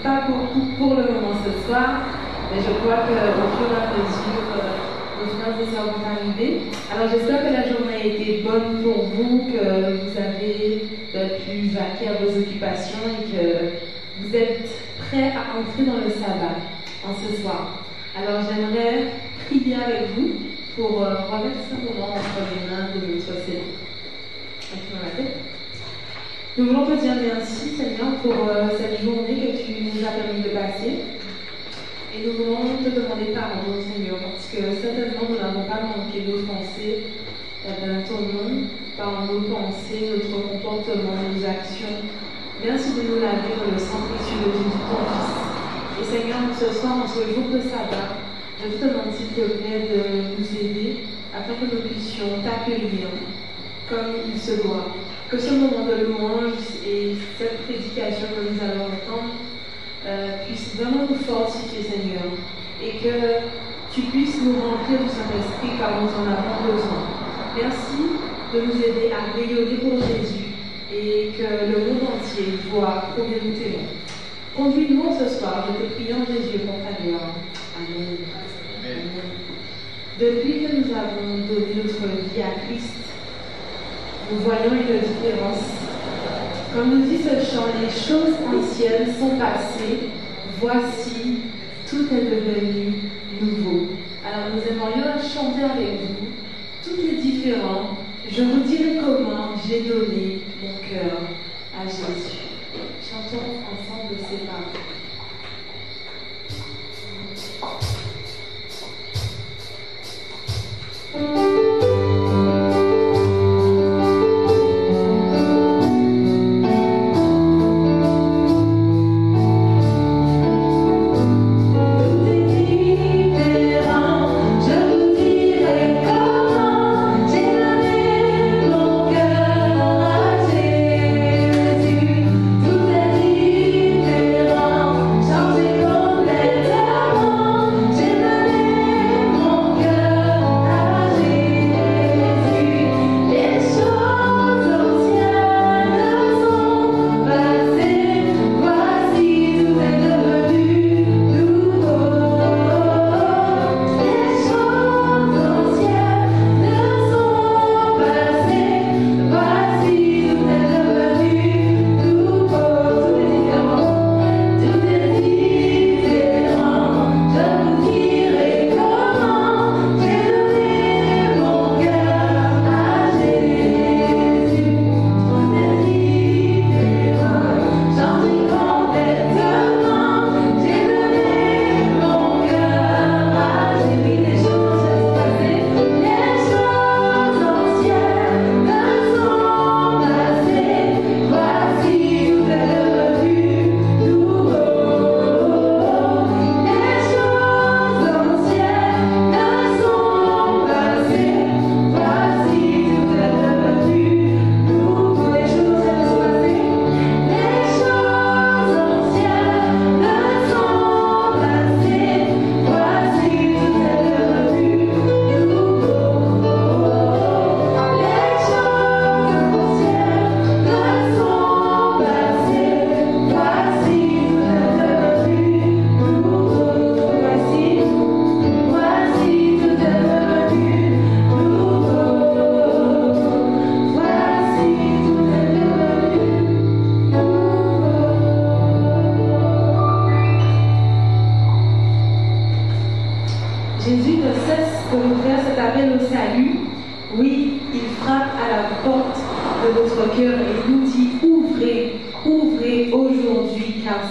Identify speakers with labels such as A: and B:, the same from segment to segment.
A: pas beaucoup pour le moment ce soir, mais je crois qu'au fur et à mesure, nos frères et sœurs vont arriver. Alors j'espère que la journée a été bonne pour vous, que vous avez pu vaquer à vos occupations et que vous êtes prêts à entrer dans le sabbat en ce soir. Alors j'aimerais prier avec vous pour remettre ce moment entre les mains de notre Seigneur. Nous voulons te dire merci, Seigneur, pour cette journée que tu nous as permis de passer. Et nous voulons te demander pardon, Seigneur, parce que certainement nous n'avons pas manqué nos pensées dans ton nom, par nos pensées, notre comportement, nos actions. Merci de nous laver dans le sang précieux de Jésus, ton Fils. Et Seigneur, ce soir, en ce jour de sabbat, je te demande, s'il te plaît, de nous aider afin que nous puissions t'accueillir comme il se doit. Que ce moment de louange et cette prédication que nous allons entendre puisse vraiment nous fortifier, Seigneur, et que tu puisses nous remplir du Saint-Esprit car nous en avons besoin. Merci de nous aider à rayonner pour Jésus et que le monde entier voit combien nous t'aimons. Conduis-nous ce soir, je te prie en Jésus pour ta gloire. Amen. Amen. Depuis que nous avons donné notre vie à Christ, nous voyons une différence. Comme nous dit ce chant, les choses anciennes sont passées, voici, tout est devenu nouveau. Alors nous aimerions chanter avec vous, tout est différent. Je vous dirai comment j'ai donné mon cœur à Jésus. Chantons ensemble ces paroles.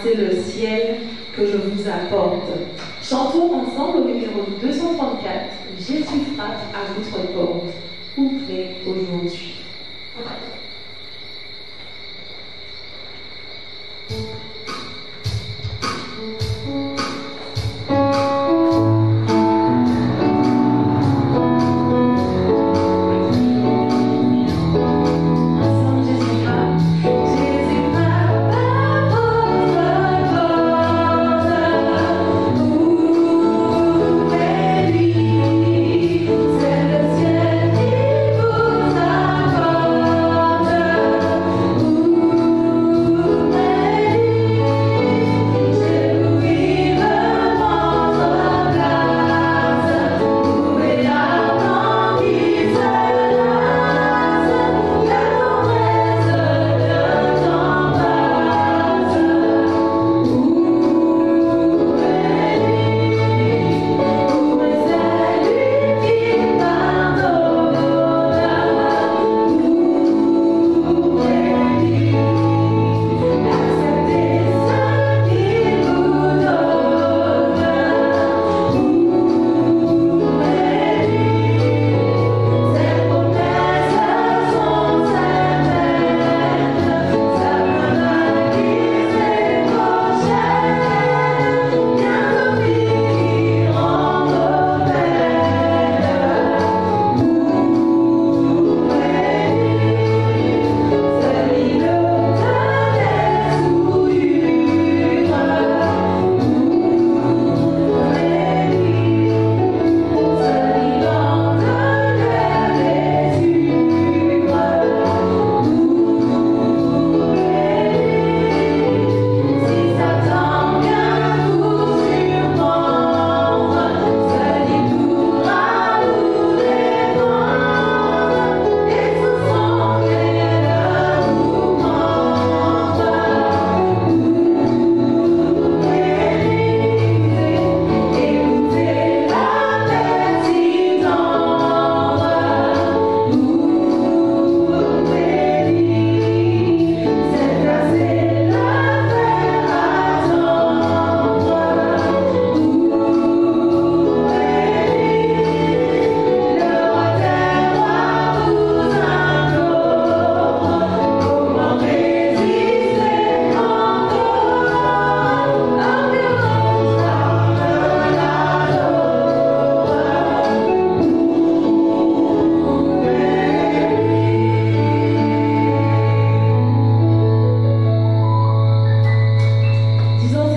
B: C'est le ciel qui vous apporte.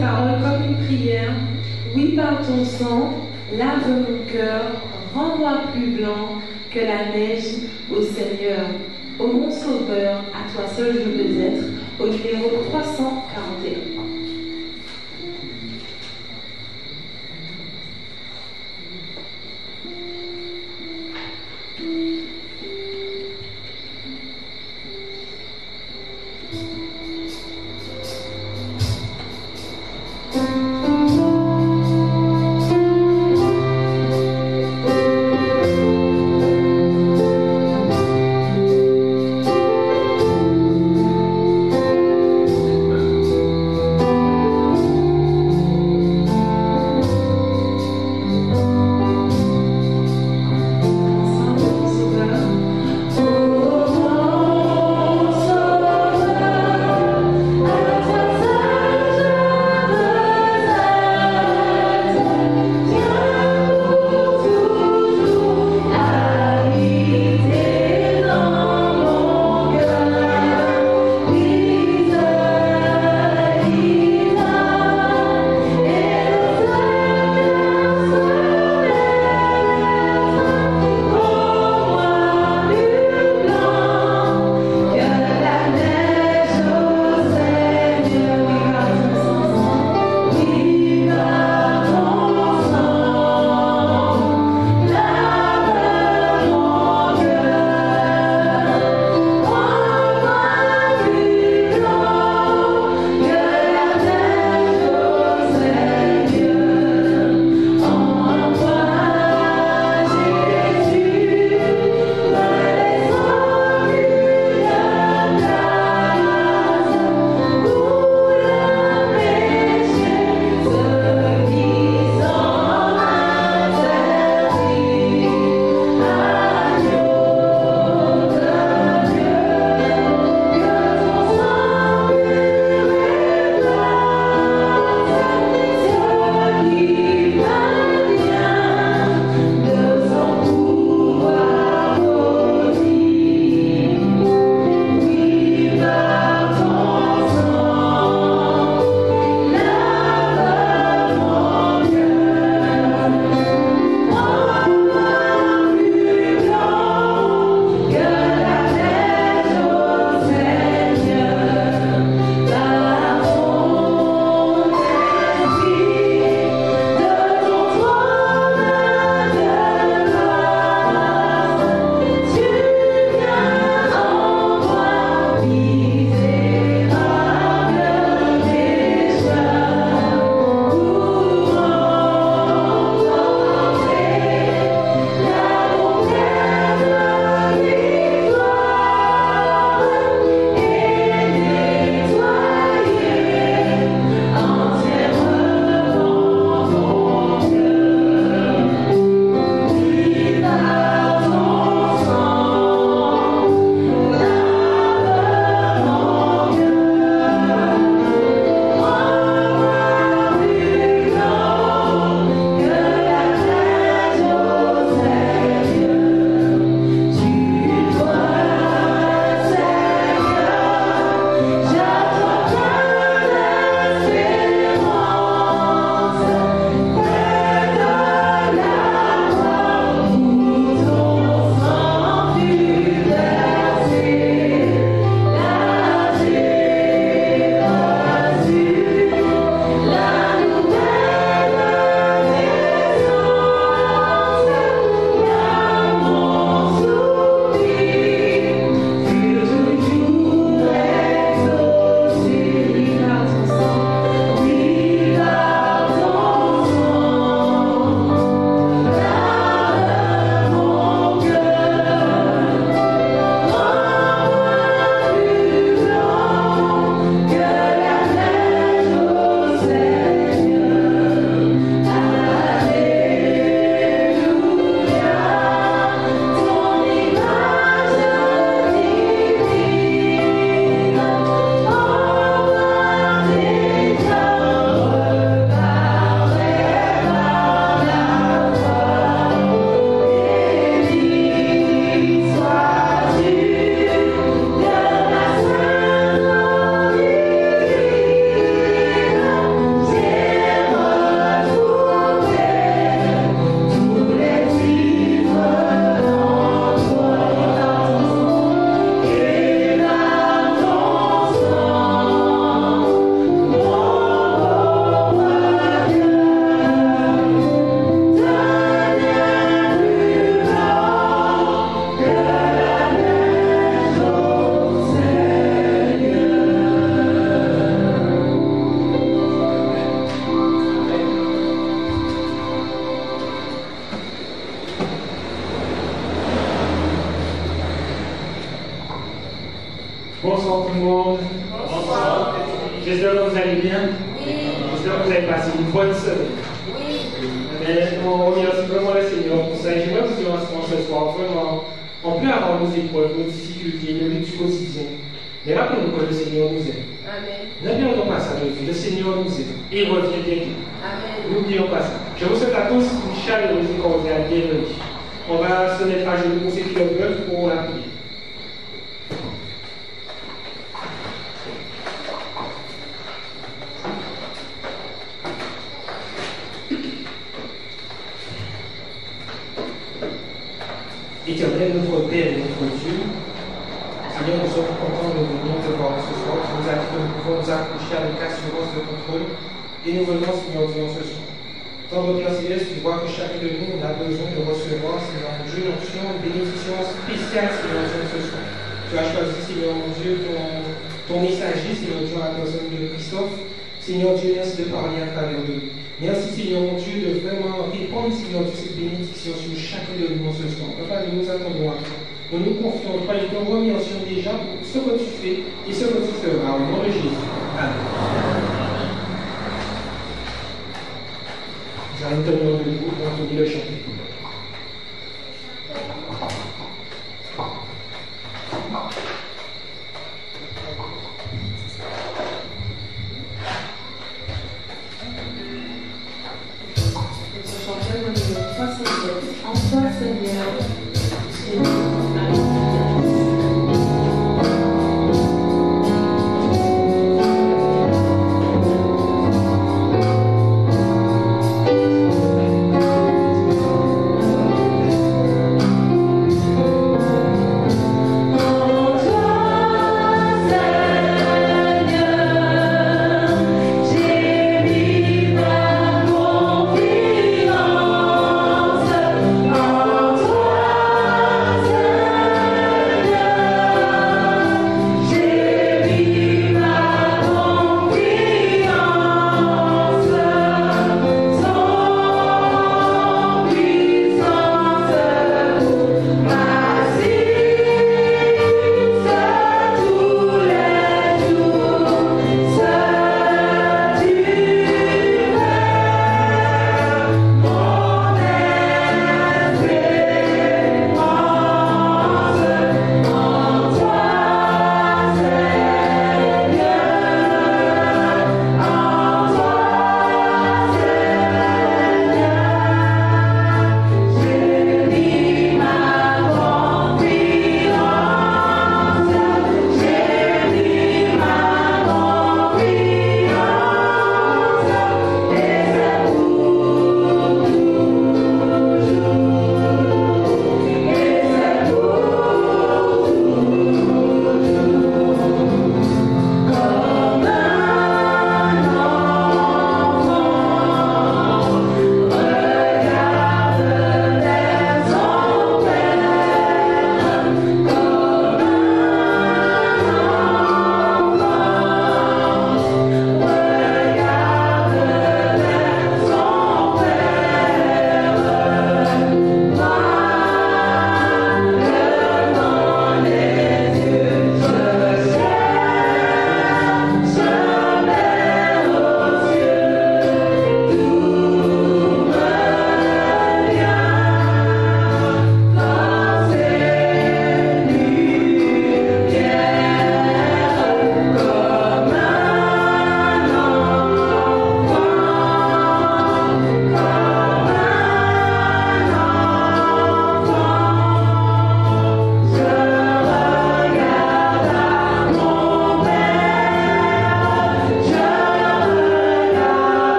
A: paroles comme une prière. Oui, par ton sang, lave mon cœur, rends-moi plus blanc que la neige, ô Seigneur. Ô mon Sauveur, à toi seul je veux être. Au numéro 341.
B: tout le monde.
C: Bonsoir.
B: J'espère que vous allez bien.
C: Oui.
B: J'espère que vous avez passé une bonne semaine.
C: Oui.
B: Mais on remercie vraiment le Seigneur pour ça. Et j'aimerais vous dire ensemble ce soir, vraiment, on peut avoir nos épreuves, nos difficultés, nos luttes du quotidien. Mais rappelons-nous que le Seigneur nous aime.
C: Amen.
B: Ne perdons pas ça de vue. Le Seigneur nous aime. Et il revient bientôt.
C: Amen.
B: N'oublions pas ça. Je vous souhaite à tous une chaleureuse et cordiale bienvenue. On va se mettre à genoux pour ceux qui le peuvent pour la prière. Éternel, notre Père et notre Dieu, Seigneur, nous sommes contents de venir te voir ce soir. Tu nous as dit que nous pouvons nous accrocher avec assurance de contrôle et nous venons, Seigneur, disons ce soir. Tendre Père Céleste, tu vois que chacun de nous, on a besoin de recevoir, Seigneur mon Dieu, une onction, une bénédiction spéciale, Seigneur Dieu, ce soir. Tu as choisi, Seigneur mon Dieu, ton messager, Seigneur Dieu, à la personne de Christophe. Seigneur Dieu, merci de parler à travers de nous. Merci, Seigneur mon Dieu, de vraiment répandre, Seigneur Dieu, cette bénédiction sur chacun de nous ce soir. Papa, nous nous attendons à toi. Nous nous confions en toi et nous te remercions déjà pour ce que tu fais et ce que tu feras. Au nom de Jésus. Amen. Nous allons tenir debout pour entendre le chanter.
D: Confiance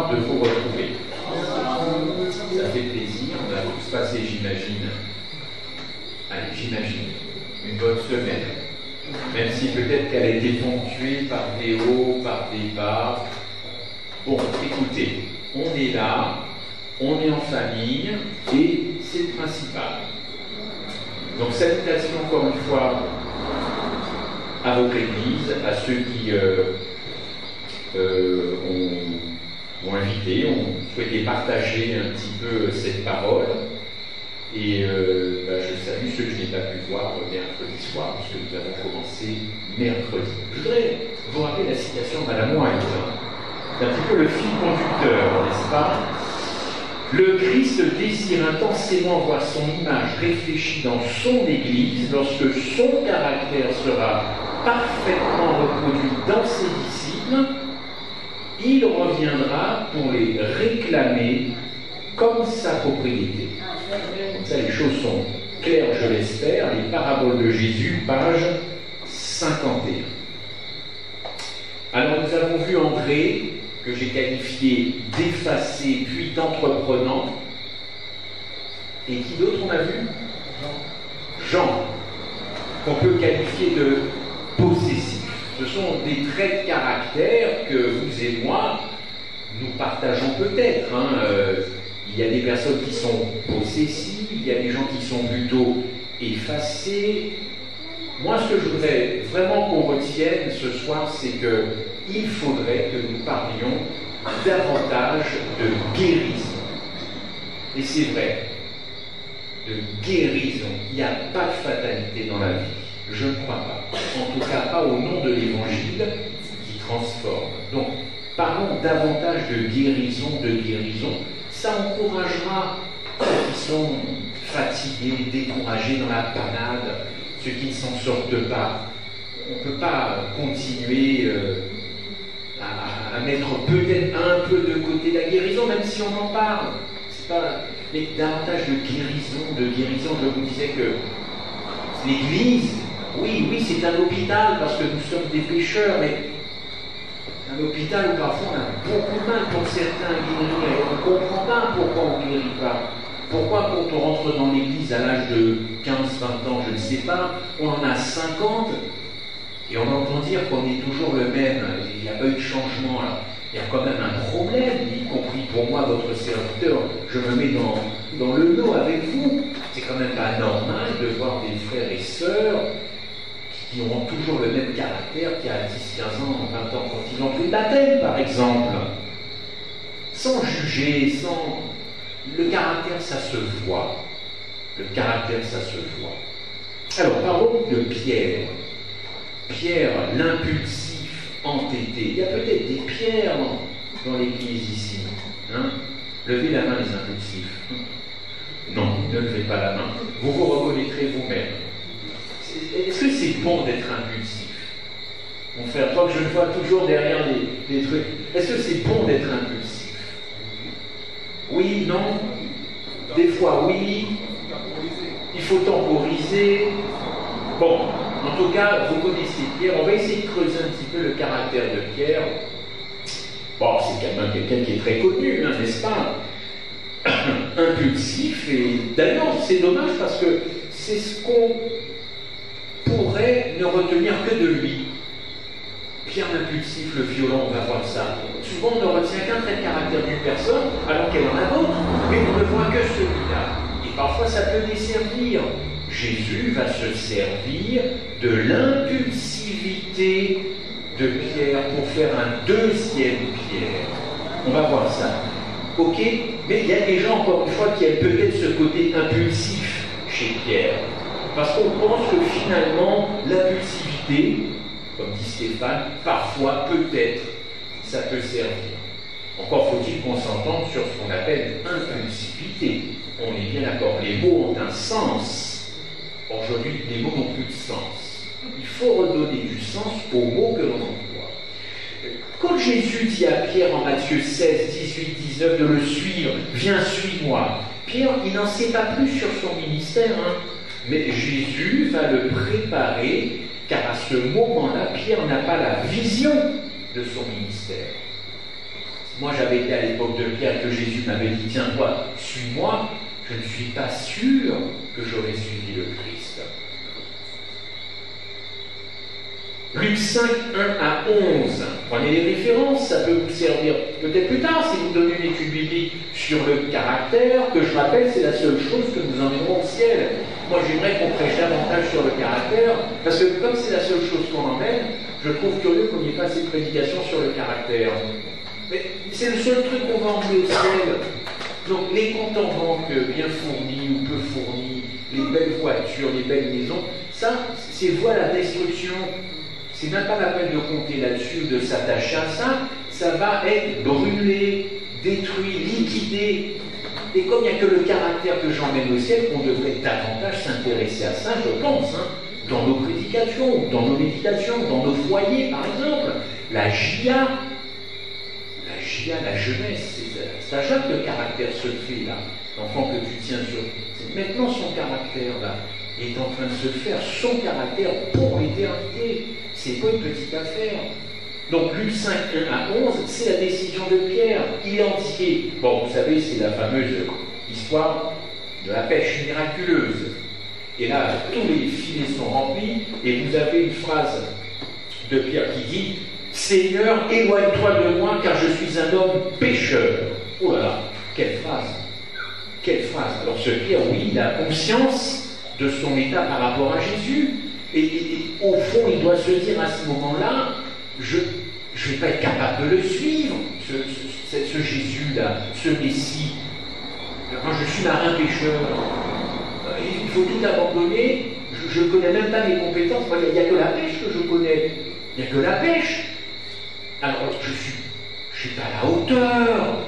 C: joie de vous retrouver. Ça fait plaisir, on a tous passé, j'imagine, une bonne semaine. Même si peut-être qu'elle a été ponctuée par des hauts, par des bas. Bon, écoutez, on est là, on est en famille, et c'est le principal. Donc, salutations encore une fois à votre Église, à ceux qui ont invité, ont souhaité partager un petit peu cette parole. Et je salue ceux que je n'ai pas pu voir mercredi soir, puisque nous avons commencé mercredi. Je voudrais vous rappeler la citation de Madame White. C'est un petit peu le fil conducteur, n'est-ce pas? Le Christ désire intensément voir son image réfléchie dans son Église lorsque son caractère sera parfaitement reproduit dans ses disciples. Il reviendra pour les réclamer comme sa propriété. Comme ça, les choses sont claires, je l'espère. Les paraboles de Jésus, page 51. Alors, nous avons vu André, que j'ai qualifié d'effacé puis d'entreprenant. Et qui d'autre on a vu? Jean, qu'on peut qualifier de possessif. Ce sont des traits de caractère que vous et moi, nous partageons peut-être. Il y a des personnes qui sont possessives, il y a des gens qui sont plutôt effacés. Moi, ce que je voudrais vraiment qu'on retienne ce soir, c'est qu'il faudrait que nous parlions davantage de guérison. Et c'est vrai, de guérison. Il n'y a pas de fatalité dans la vie. Je ne crois pas. En tout cas, pas au nom de l'Évangile qui transforme. Donc, parlons davantage de guérison, Ça encouragera ceux qui sont fatigués, découragés dans la panade, ceux qui ne s'en sortent pas. On ne peut pas continuer à mettre peut-être un peu de côté la guérison, même si on en parle. C'est pas... Mais davantage de guérison. Je vous disais que l'Église, oui, c'est un hôpital parce que nous sommes des pécheurs, mais un hôpital où parfois on a beaucoup de mal pour certains à guérir et on ne comprend pas pourquoi on ne guérit pas. Pourquoi quand on rentre dans l'église à l'âge de 15-20 ans, je ne sais pas, on en a 50 et on entend dire qu'on est toujours le même, il n'y a pas eu de changement. Alors, il y a quand même un problème, y compris pour moi, votre serviteur, je me mets dans le lot avec vous. C'est quand même pas normal de voir des frères et sœurs qui auront toujours le même caractère qu'il y a 10, 15 ans, 20 ans, quand ils ont pris le baptême, par exemple. Sans juger, sans... Le caractère, ça se voit. Alors, parlons de Pierre. Pierre, l'impulsif, entêté. Il y a peut-être des pierres dans l'église ici. Levez la main, les impulsifs. Non, ne levez pas la main. Vous vous reconnaîtrez vous-même. Est-ce que c'est bon d'être impulsif? Mon frère, toi que je le vois toujours derrière les trucs. Est-ce que c'est bon d'être impulsif? Oui, non? Des fois, oui. Il faut temporiser. Bon, en tout cas, vous connaissez Pierre. On va essayer de creuser un petit peu le caractère de Pierre. Bon, c'est quand même quelqu'un qui est très connu, n'est-ce pas? Impulsif. Et d'ailleurs, c'est dommage parce que c'est ce qu'on pourrait ne retenir que de lui. Pierre l'impulsif, le violent, on va voir ça. Souvent, on ne retient qu'un trait de caractère d'une personne, alors qu'elle en a d'autres, mais on ne voit que celui-là. Et parfois, ça peut desservir. Jésus va se servir de l'impulsivité de Pierre pour faire un deuxième Pierre. On va voir ça. Ok? Mais il y a des gens, encore une fois, qui aiment peut-être ce côté impulsif chez Pierre. Parce qu'on pense que finalement, l'impulsivité, comme dit Stéphane, parfois, peut-être, ça peut servir. Encore faut-il qu'on s'entende sur ce qu'on appelle impulsivité. On est bien d'accord, les mots ont un sens. Aujourd'hui, les mots n'ont plus de sens. Il faut redonner du sens aux mots que l'on emploie. Quand Jésus dit à Pierre en Matthieu 16, 18, 19 de le suivre, viens, suis-moi. Pierre, il n'en sait pas plus sur son ministère, mais Jésus va le préparer, car à ce moment-là, Pierre n'a pas la vision de son ministère. moi j'avais été à l'époque de Pierre, que Jésus m'avait dit, tiens toi, suis-moi, je ne suis pas sûr que j'aurais suivi le Christ. Luc 5, 1 à 11. Prenez les références, ça peut vous servir peut-être plus tard si vous donnez une étude biblique sur le caractère, que je rappelle, c'est la seule chose que nous emmènerons au ciel. Moi, j'aimerais qu'on prêche davantage sur le caractère, parce que comme c'est la seule chose qu'on emmène, je trouve curieux qu'on n'y ait pas assez de prédication sur le caractère. Mais c'est le seul truc qu'on va emmener au ciel. Donc, les comptes en banque bien fournis ou peu fournis, les belles voitures, les belles maisons, ça, c'est voie à la destruction. C'est même pas la peine de compter là-dessus, de s'attacher à ça. Ça va être brûlé, détruit, liquidé. Et comme il n'y a que le caractère que j'emmène au ciel, on devrait davantage s'intéresser à ça, je pense, dans nos prédications, dans nos méditations, dans nos foyers, par exemple. La JIA, la jeunesse, c'est à ça que le caractère se fait, là. L'enfant que tu tiens sur... Maintenant, son caractère, là, est en train de se faire, son caractère pour l'éternité. C'est pas une petite affaire. Donc, Luc 5, 1 à 11, c'est la décision de Pierre. Il est entier. Bon, vous savez, c'est la fameuse histoire de la pêche miraculeuse. Et là, tous les filets sont remplis, et vous avez une phrase de Pierre qui dit « Seigneur, éloigne-toi de moi, car je suis un homme pécheur. » Oh là là, quelle phrase! Quelle phrase! Alors ce Pierre, oui, il a conscience de son état par rapport à Jésus. Et au fond, il doit se dire à ce moment-là, je ne vais pas être capable de le suivre, ce Jésus-là, ce Messie. Moi, je suis marin pêcheur. Il faut tout abandonner. Je ne connais même pas mes compétences. Il n'y a que la pêche que je connais. Il n'y a que la pêche. Alors, je ne suis pas à la hauteur.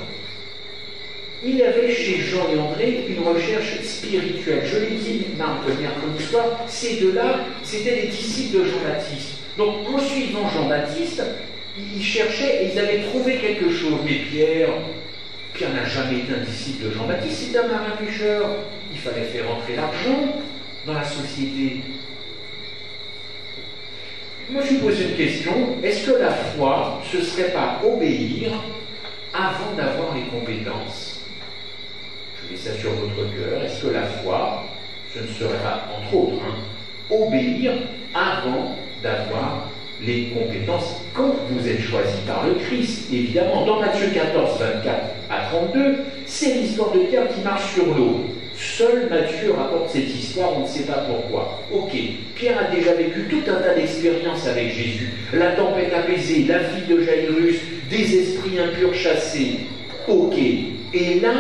C: Il y avait chez Jean et André une recherche spirituelle. Je l'ai dit mercredi soir, ces deux-là, c'était les disciples de Jean-Baptiste. Donc, en suivant Jean-Baptiste, ils cherchaient et ils avaient trouvé quelque chose. Mais Pierre n'a jamais été un disciple de Jean-Baptiste, c'est un marin pêcheur. Il fallait faire entrer l'argent dans la société. Moi, je me pose une question. Est-ce que la foi, ce ne serait pas obéir avant d'avoir les compétences? Je mets ça sur votre cœur. Est-ce que la foi, ce ne serait pas, entre autres, obéir avant d'avoir les compétences quand vous êtes choisi par le Christ? Évidemment, dans Matthieu 14, 24 à 32, c'est l'histoire de Pierre qui marche sur l'eau. Seul Matthieu rapporte cette histoire, on ne sait pas pourquoi. Ok, Pierre a déjà vécu tout un tas d'expériences avec Jésus. La tempête apaisée, la fille de Jairus, des esprits impurs chassés. Ok, et là,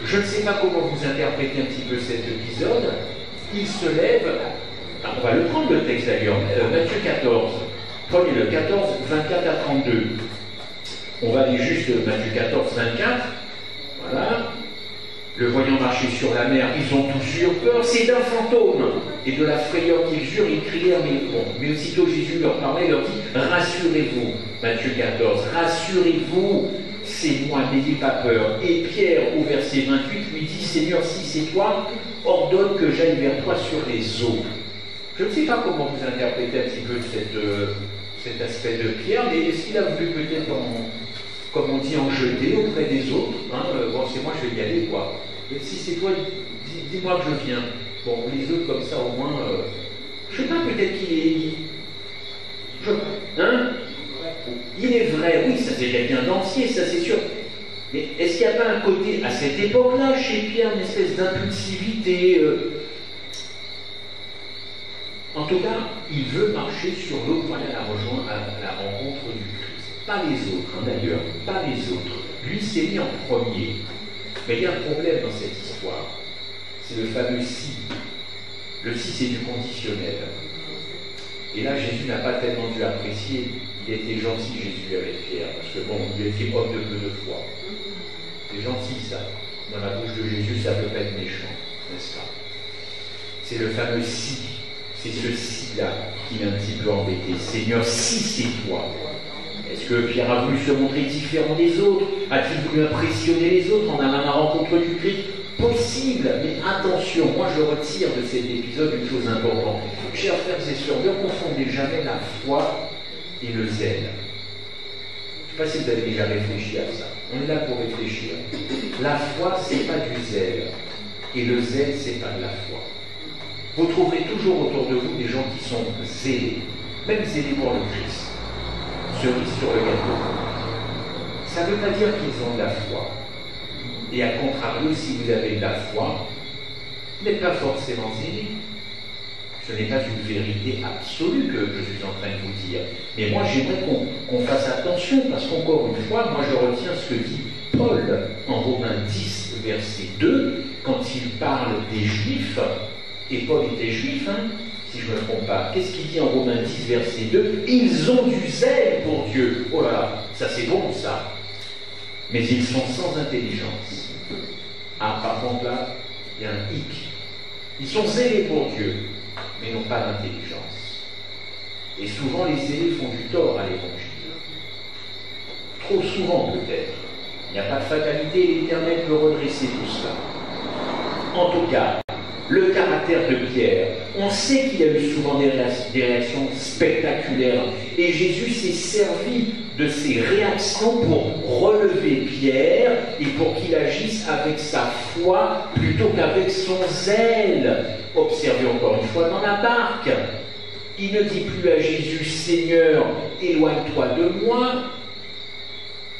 C: je ne sais pas comment vous interprétez un petit peu cet épisode, il se lève, on va le prendre le texte d'ailleurs, Matthieu 14, prenez le 14, 24 à 32. On va aller juste Matthieu 14, 24, voilà. Le voyant marcher sur la mer, ils ont tous eu peur, c'est d'un fantôme. Et de la frayeur qu'ils eurent, ils crièrent, mais aussitôt Jésus leur parlait, leur dit, rassurez-vous, Matthieu 14, rassurez-vous, c'est moi, n'ayez pas peur. Et Pierre, au verset 28, lui dit, Seigneur, si c'est toi, ordonne que j'aille vers toi sur les eaux. Je ne sais pas comment vous interprétez un petit peu cet aspect de Pierre, mais est-ce qu'il a voulu peut-être, comme on dit, en jeter auprès des autres, bon, c'est moi, je vais y aller, quoi. Et si c'est toi, dis-moi que je viens. Bon, les autres, comme ça, au moins, je ne sais pas, peut-être qu'il est... Il est vrai, oui, ça c'est quelqu'un d'entier, ça c'est sûr. Mais est-ce qu'il n'y a pas un côté, à cette époque-là, chez Pierre, une espèce d'impulsivité En tout cas, il veut marcher sur l'eau pour aller à la rencontre du Christ. Pas les autres, d'ailleurs, pas les autres. Lui s'est mis en premier. Mais il y a un problème dans cette histoire. C'est le fameux si. Le si, c'est du conditionnel. Et là, Jésus n'a pas tellement dû apprécier. Il était gentil, Jésus, avec Pierre, parce que bon, il était homme de peu de foi. C'est gentil, ça. Dans la bouche de Jésus, ça peut pas être méchant, n'est-ce pas? C'est le fameux si. C'est ce si-là qui l'a un petit peu embêté. Seigneur, si c'est toi. Est-ce que Pierre a voulu se montrer différent des autres? A-t-il voulu impressionner les autres en allant à la rencontre du Christ? Possible, mais attention, moi je retire de cet épisode une chose importante. Chers frères et sœurs, ne confondez jamais la foi et le zèle. Je ne sais pas si vous avez déjà réfléchi à ça. On est là pour réfléchir. La foi, ce n'est pas du zèle. Et le zèle, ce n'est pas de la foi. Vous trouverez toujours autour de vous des gens qui sont zélés, même zélés pour le Christ. Cerise sur le gâteau. Ça ne veut pas dire qu'ils ont de la foi. Et à contrario, si vous avez de la foi, vous n'êtes pas forcément zélé. Ce n'est pas une vérité absolue que je suis en train de vous dire. Mais moi, j'aimerais qu'on fasse attention, parce qu'encore une fois, moi je retiens ce que dit Paul en Romains 10, verset 2, quand il parle des Juifs, et Paul était juif, si je ne me trompe pas. Qu'est-ce qu'il dit en Romains 10, verset 2 ? Ils ont du zèle pour Dieu. Oh là là, ça c'est bon ça. Mais ils sont sans intelligence. Ah, par contre là, il y a un hic. Ils sont zélés pour Dieu, mais n'ont pas d'intelligence. Et souvent, les zélés font du tort à l'évangile. Trop souvent, peut-être. Il n'y a pas de fatalité, l'Éternel peut redresser tout cela. En tout cas, le caractère de Pierre, on sait qu'il y a eu souvent des réactions spectaculaires. Et Jésus s'est servi de ces réactions pour relever Pierre et pour qu'il agisse avec sa foi plutôt qu'avec son zèle. Observez encore une fois dans la barque. Il ne dit plus à Jésus, Seigneur, éloigne-toi de moi,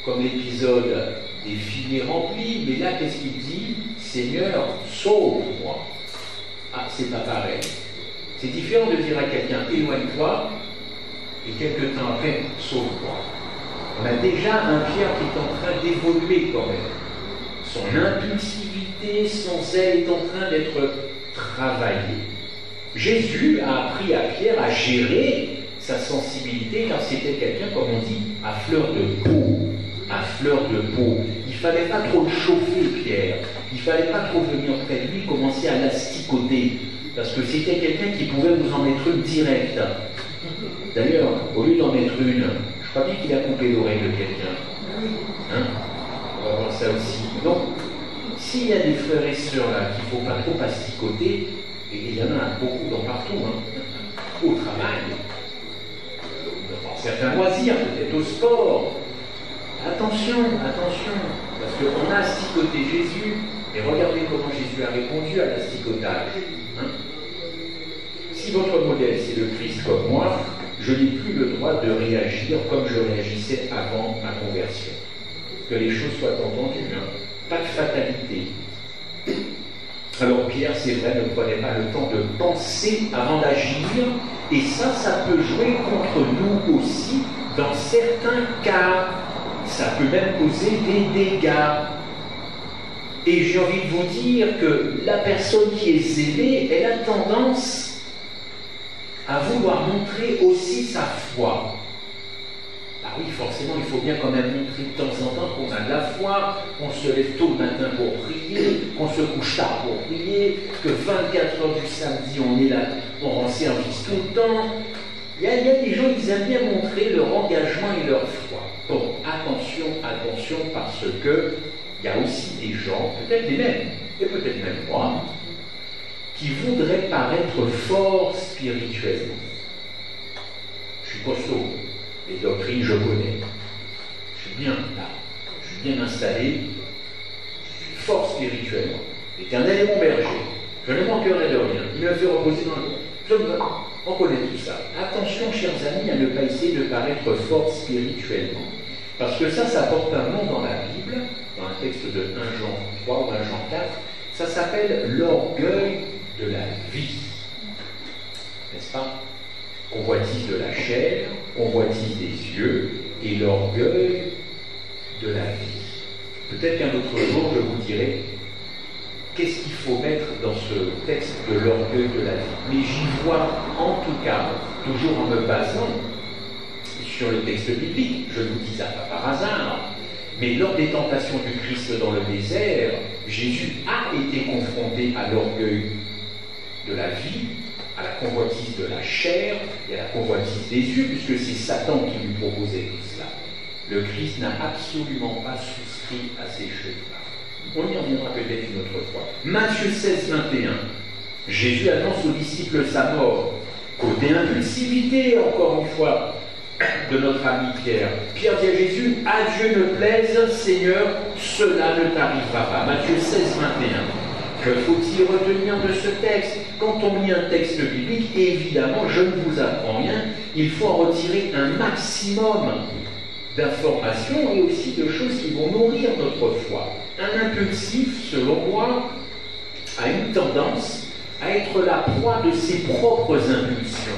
C: comme l'épisode des filets remplis, mais là, qu'est-ce qu'il dit ? Seigneur, sauve-moi. Ah, c'est pas pareil. C'est différent de dire à quelqu'un, éloigne-toi, et quelques temps après, sauve-moi. On a déjà un Pierre qui est en train d'évoluer quand même. Son impulsivité, son zèle est en train d'être travaillé. Jésus a appris à Pierre à gérer sa sensibilité car c'était quelqu'un, comme on dit, à fleur de peau. À fleur de peau. Il ne fallait pas trop le chauffer, Pierre. Il ne fallait pas trop venir près de lui, commencer à l'asticoter. Parce que c'était quelqu'un qui pouvait vous en mettre une directe. D'ailleurs, au lieu d'en mettre une, je crois bien qu'il a coupé l'oreille de quelqu'un. Hein? On va voir ça aussi. Donc, s'il y a des frères et sœurs là qu'il ne faut pas trop asticoter, et il y en a beaucoup partout, au travail, dans certains loisirs, peut-être au sport. Attention, parce qu'on a asticoté Jésus, et regardez comment Jésus a répondu à l'asticotage. Si votre modèle c'est le Christ comme moi, je n'ai plus le droit de réagir comme je réagissais avant ma conversion. Que les choses soient entendues, pas de fatalité. Alors Pierre, c'est vrai, ne prenait pas le temps de penser avant d'agir, et ça peut jouer contre nous aussi dans certains cas. Ça peut même causer des dégâts. Et j'ai envie de vous dire que la personne qui est zélée, elle a tendance à vouloir montrer aussi sa foi. Ah oui, forcément, il faut bien quand même montrer de temps en temps qu'on a de la foi, qu'on se lève tôt le matin pour prier, qu'on se couche tard pour prier, que 24 heures du samedi, on est là, on rend service tout le temps. Il y a des gens, ils aiment bien montrer leur engagement et leur foi. Bon, attention, parce que il y a aussi des gens, peut-être les mêmes, et peut-être même moi, qui voudraient paraître forts spirituellement. Je suis costaud, les doctrines je connais, je suis bien là, je suis bien installé, je suis fort spirituellement. L'Éternel est mon berger, je ne manquerai de rien, il me fait reposer dans le... On connaît tout ça. Attention, chers amis, à ne pas essayer de paraître fort spirituellement. Parce que ça porte un nom dans la Bible, dans un texte de 1 Jean 3 ou 1 Jean 4, ça s'appelle l'orgueil de la vie. N'est-ce pas? Convoitise de la chair, convoitise des yeux, et l'orgueil de la vie. Peut-être qu'un autre jour, je vous dirai qu'est-ce qu'il faut mettre dans ce texte de l'orgueil de la vie. Mais j'y vois, en tout cas, toujours en me basant sur le texte biblique, je ne vous dis ça pas par hasard, mais lors des tentations du Christ dans le désert, Jésus a été confronté à l'orgueil de la vie, à la convoitise de la chair et à la convoitise des yeux, puisque c'est Satan qui lui proposait tout cela. Le Christ n'a absolument pas souscrit à ces choses-là. On y reviendra peut-être une autre fois. Matthieu 16, 21. Jésus annonce aux disciples sa mort. Côté impulsivité, encore une fois. de notre ami Pierre. Pierre dit à Jésus, à Dieu ne plaise, Seigneur, cela ne t'arrivera pas. Matthieu 16, 21. Que faut-il retenir de ce texte? Quand on lit un texte biblique, évidemment, je ne vous apprends rien, il faut en retirer un maximum d'informations et aussi de choses qui vont nourrir notre foi. Un impulsif, selon moi, a une tendance à être la proie de ses propres impulsions.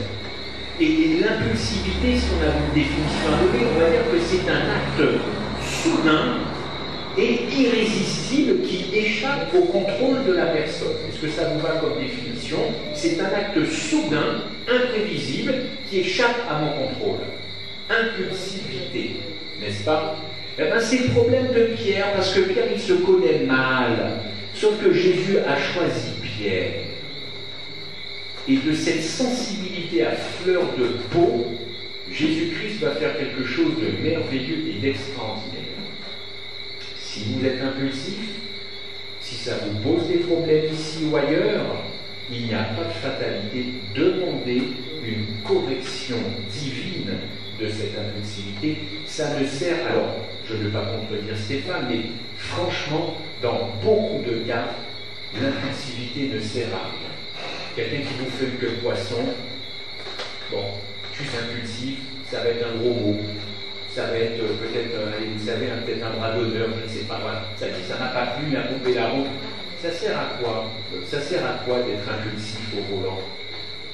C: Et l'impulsivité, si on a une définition à donner, on va dire que c'est un acte soudain et irrésistible qui échappe au contrôle de la personne. Est-ce que ça vous va comme définition? C'est un acte soudain, imprévisible, qui échappe à mon contrôle. Impulsivité, n'est-ce pas? Eh bien, c'est le problème de Pierre, parce que Pierre, il se connaît mal. Sauf que Jésus a choisi Pierre. Et de cette sensibilité à fleur de peau, Jésus-Christ va faire quelque chose de merveilleux et d'extraordinaire. Si vous êtes impulsif, si ça vous pose des problèmes ici ou ailleurs, il n'y a pas de fatalité. Demandez une correction divine de cette impulsivité. Ça ne sert, alors, je ne veux pas contredire Stéphane, mais franchement, dans beaucoup de cas, l'impulsivité ne sert à rien. Quelqu'un qui vous fait que le poisson, bon, tu es impulsif, ça va être un gros mot. Ça va être peut-être, vous savez, peut-être un bras d'honneur, je ne sais pas, voilà. Ça dit, ça n'a pas plu, il a coupé la route. Ça sert à quoi? Ça sert à quoi d'être impulsif au volant?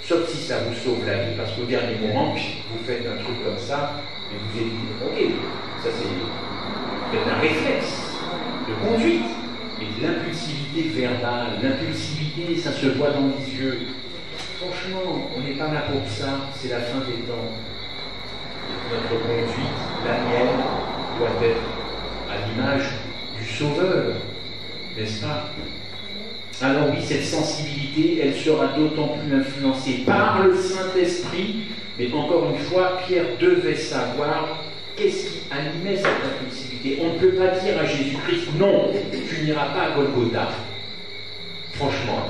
C: Sauf si ça vous sauve la vie, parce qu'au dernier moment, vous faites un truc comme ça, et vous êtes dit, ok, ça c'est peut-être un réflexe de conduite, et de l'impulsivité verbale. L'impulsivité, ça se voit dans les yeux. Franchement, on n'est pas là pour ça, c'est la fin des temps. Notre conduite, la mienne, doit être à l'image du Sauveur, n'est-ce pas? Alors oui, cette sensibilité, elle sera d'autant plus influencée par le Saint-Esprit, mais encore une fois, Pierre devait savoir qu'est-ce qui animait cette impulsivité. On ne peut pas dire à Jésus-Christ, non, tu n'iras pas à Golgotha. Franchement.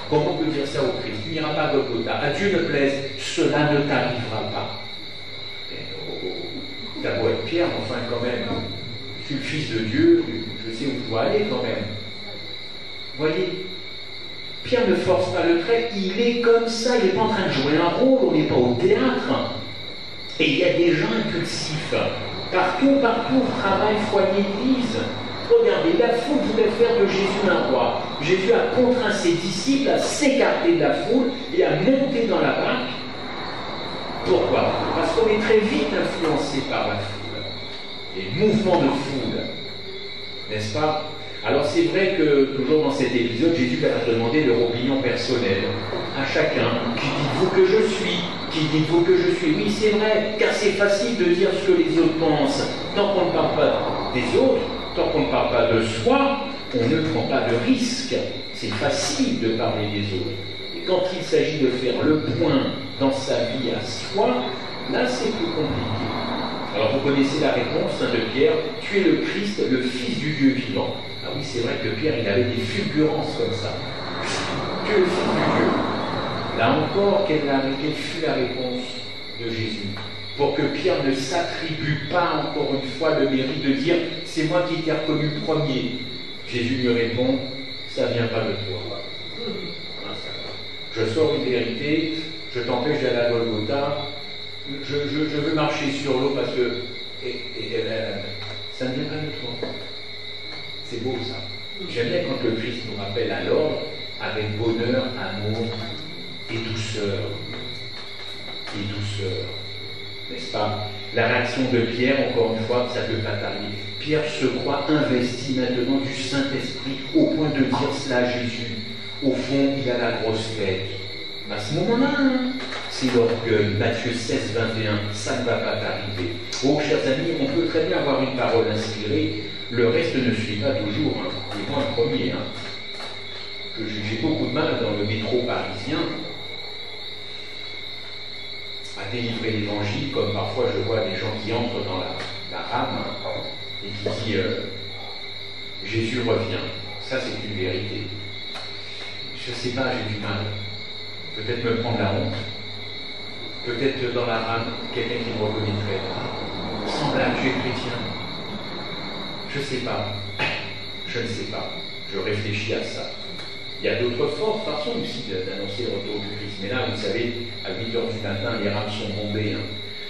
C: Comment on peut dire ça au Christ? Tu n'iras pas à Golgotha. À Dieu ne plaise, cela ne t'arrivera pas. T'as beau être Pierre, enfin quand même, je suis le Fils de Dieu, je sais où je dois aller quand même. Voyez, Pierre ne force pas le trait, il est comme ça, il n'est pas en train de jouer un rôle, on n'est pas au théâtre. Et il y a des gens impulsifs. Partout, travail, foyer, église. Regardez, la foule voulait faire de Jésus un roi. Jésus a contraint ses disciples à s'écarter de la foule et à monter dans la barque. Pourquoi? Parce qu'on est très vite influencé par la foule. Les mouvements de foule. N'est-ce pas? Alors c'est vrai que, toujours dans cet épisode, Jésus va leur demander leur opinion personnelle. À chacun. Qui dites-vous que je suis? Qui dites-vous que je suis? Oui, c'est vrai, car c'est facile de dire ce que les autres pensent. Tant qu'on ne parle pas des autres, tant qu'on ne parle pas de soi, on ne prend pas de risque. C'est facile de parler des autres. Et quand il s'agit de faire le point dans sa vie à soi, là c'est plus compliqué. Alors vous connaissez la réponse de Pierre, tu es le Christ, le Fils du Dieu vivant. Ah oui, c'est vrai que Pierre, il avait des fulgurances comme ça. Tu es le Fils du Dieu. Là encore, quelle fut la réponse de Jésus? Pour que Pierre ne s'attribue pas encore une fois le mérite de dire « c'est moi qui t'ai reconnu premier ». Jésus lui répond « ça ne vient pas de toi ». Je sors une vérité, je t'empêche d'aller à Golgotha, je veux marcher sur l'eau parce que ça ne vient pas de toi. C'est beau ça. J'aime bien quand le Christ nous rappelle à l'ordre avec bonheur, amour et douceur. Et douceur. N'est-ce pas? La réaction de Pierre, encore une fois, ça ne peut pas tarder. Pierre se croit investi maintenant du Saint-Esprit au point de dire cela à Jésus. Au fond, il a la grosse tête. À ce moment-là, c'est l'orgueil. Matthieu 16, 21, ça ne va pas t'arriver. Oh, chers amis, on peut très bien avoir une parole inspirée. Le reste ne suit pas toujours. Et moi, le premier. J'ai beaucoup de mal dans le métro parisien à délivrer l'évangile, comme parfois je vois des gens qui entrent dans la rame et qui disent Jésus revient. Ça, c'est une vérité. Je ne sais pas, j'ai du mal. Peut-être me prendre la honte. peut-être dans la rame, quelqu'un qui me reconnaîtrait. Semblable, tu es chrétien. Je ne sais pas. Je ne sais pas. Je réfléchis à ça. Il y a d'autres façons aussi d'annoncer le retour du Christ. Mais là, vous savez, à 8h du matin, les rames sont bombées.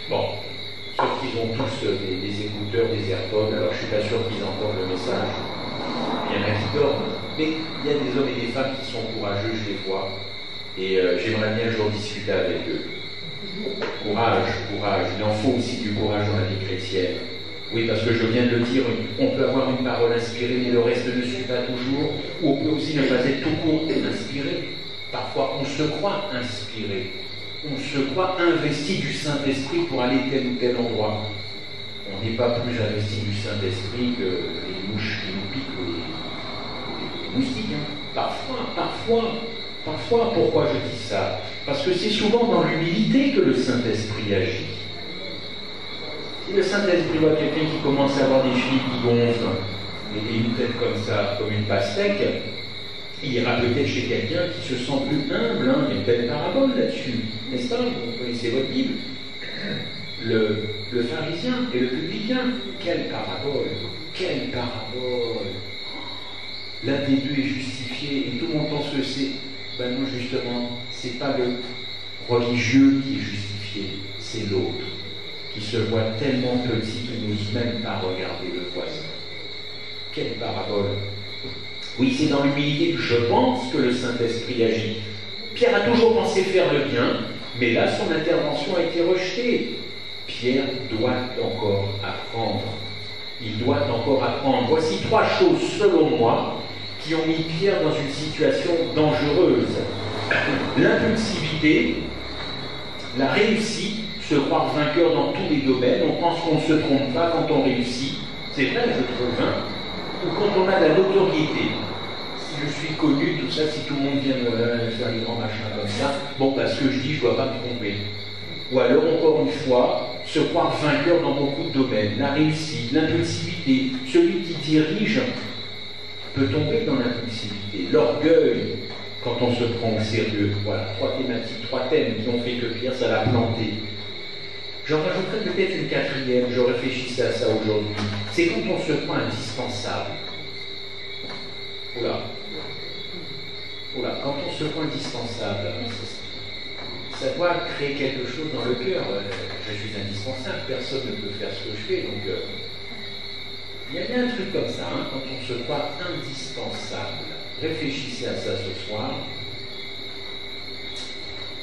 C: Bon, sauf qu'ils ont tous des écouteurs, des AirPods, alors je ne suis pas sûr qu'ils entendent le message. Il y en a qui dorment. Mais il y a des hommes et des femmes qui sont courageux, je les vois. Et j'aimerais bien un jour discuter avec eux. Courage, courage. Il en faut aussi du courage dans la vie chrétienne. Oui, parce que je viens de le dire, on peut avoir une parole inspirée, mais le reste ne suit pas toujours. Ou on peut aussi ne pas être tout court inspiré. Parfois, on se croit inspiré. On se croit investi du Saint-Esprit pour aller tel ou tel endroit. On n'est pas plus investi du Saint-Esprit que les mouches qui nous piquent ou les moustiques. Parfois, pourquoi je dis ça? Parce que c'est souvent dans l'humilité que le Saint-Esprit agit. Si le Saint-Esprit voit quelqu'un qui commence à avoir des chevilles qui gonflent, et une tête comme ça, comme une pastèque, il ira peut-être chez quelqu'un qui se sent plus humble. Il y a une belle parabole là-dessus, n'est-ce pas? Vous connaissez votre Bible. Le pharisien et le publicain, quelle parabole! Quelle parabole! L'un des deux est justifié et tout le monde pense que c'est... Ben non, justement, c'est pas le religieux qui est justifié, c'est l'autre, qui se voit tellement petit qu'il n'ose même pas regarder le voisin. Quelle parabole! Oui, c'est dans l'humilité que je pense que le Saint-Esprit agit. Pierre a toujours pensé faire le bien, mais là, son intervention a été rejetée. Pierre doit encore apprendre. Il doit encore apprendre. Voici 3 choses, selon moi, qui ont mis Pierre dans une situation dangereuse. L'impulsivité, la réussite, se croire vainqueur dans tous les domaines. On pense qu'on ne se trompe pas quand on réussit. C'est vrai, je trouve, hein. Ou quand on a de la notoriété. Si je suis connu, tout ça, si tout le monde vient me faire des grands machins comme ça, bon, parce que je dis, je ne dois pas me tromper. Ou alors, encore une fois, se croire vainqueur dans beaucoup de domaines. La réussite, l'impulsivité, celui qui dirige peut tomber dans l'impulsivité. L'orgueil, quand on se prend au sérieux. Voilà, 3 thématiques, 3 thèmes qui ont fait que Pierre, ça l'a planté. J'en rajouterai peut-être une 4e, je réfléchissais à ça aujourd'hui. C'est quand on se croit indispensable. Oula, quand on se croit indispensable, ça doit créer quelque chose dans le cœur. Je suis indispensable, personne ne peut faire ce que je fais, donc il y a bien un truc comme ça, hein, quand on se croit indispensable. Réfléchissez à ça ce soir.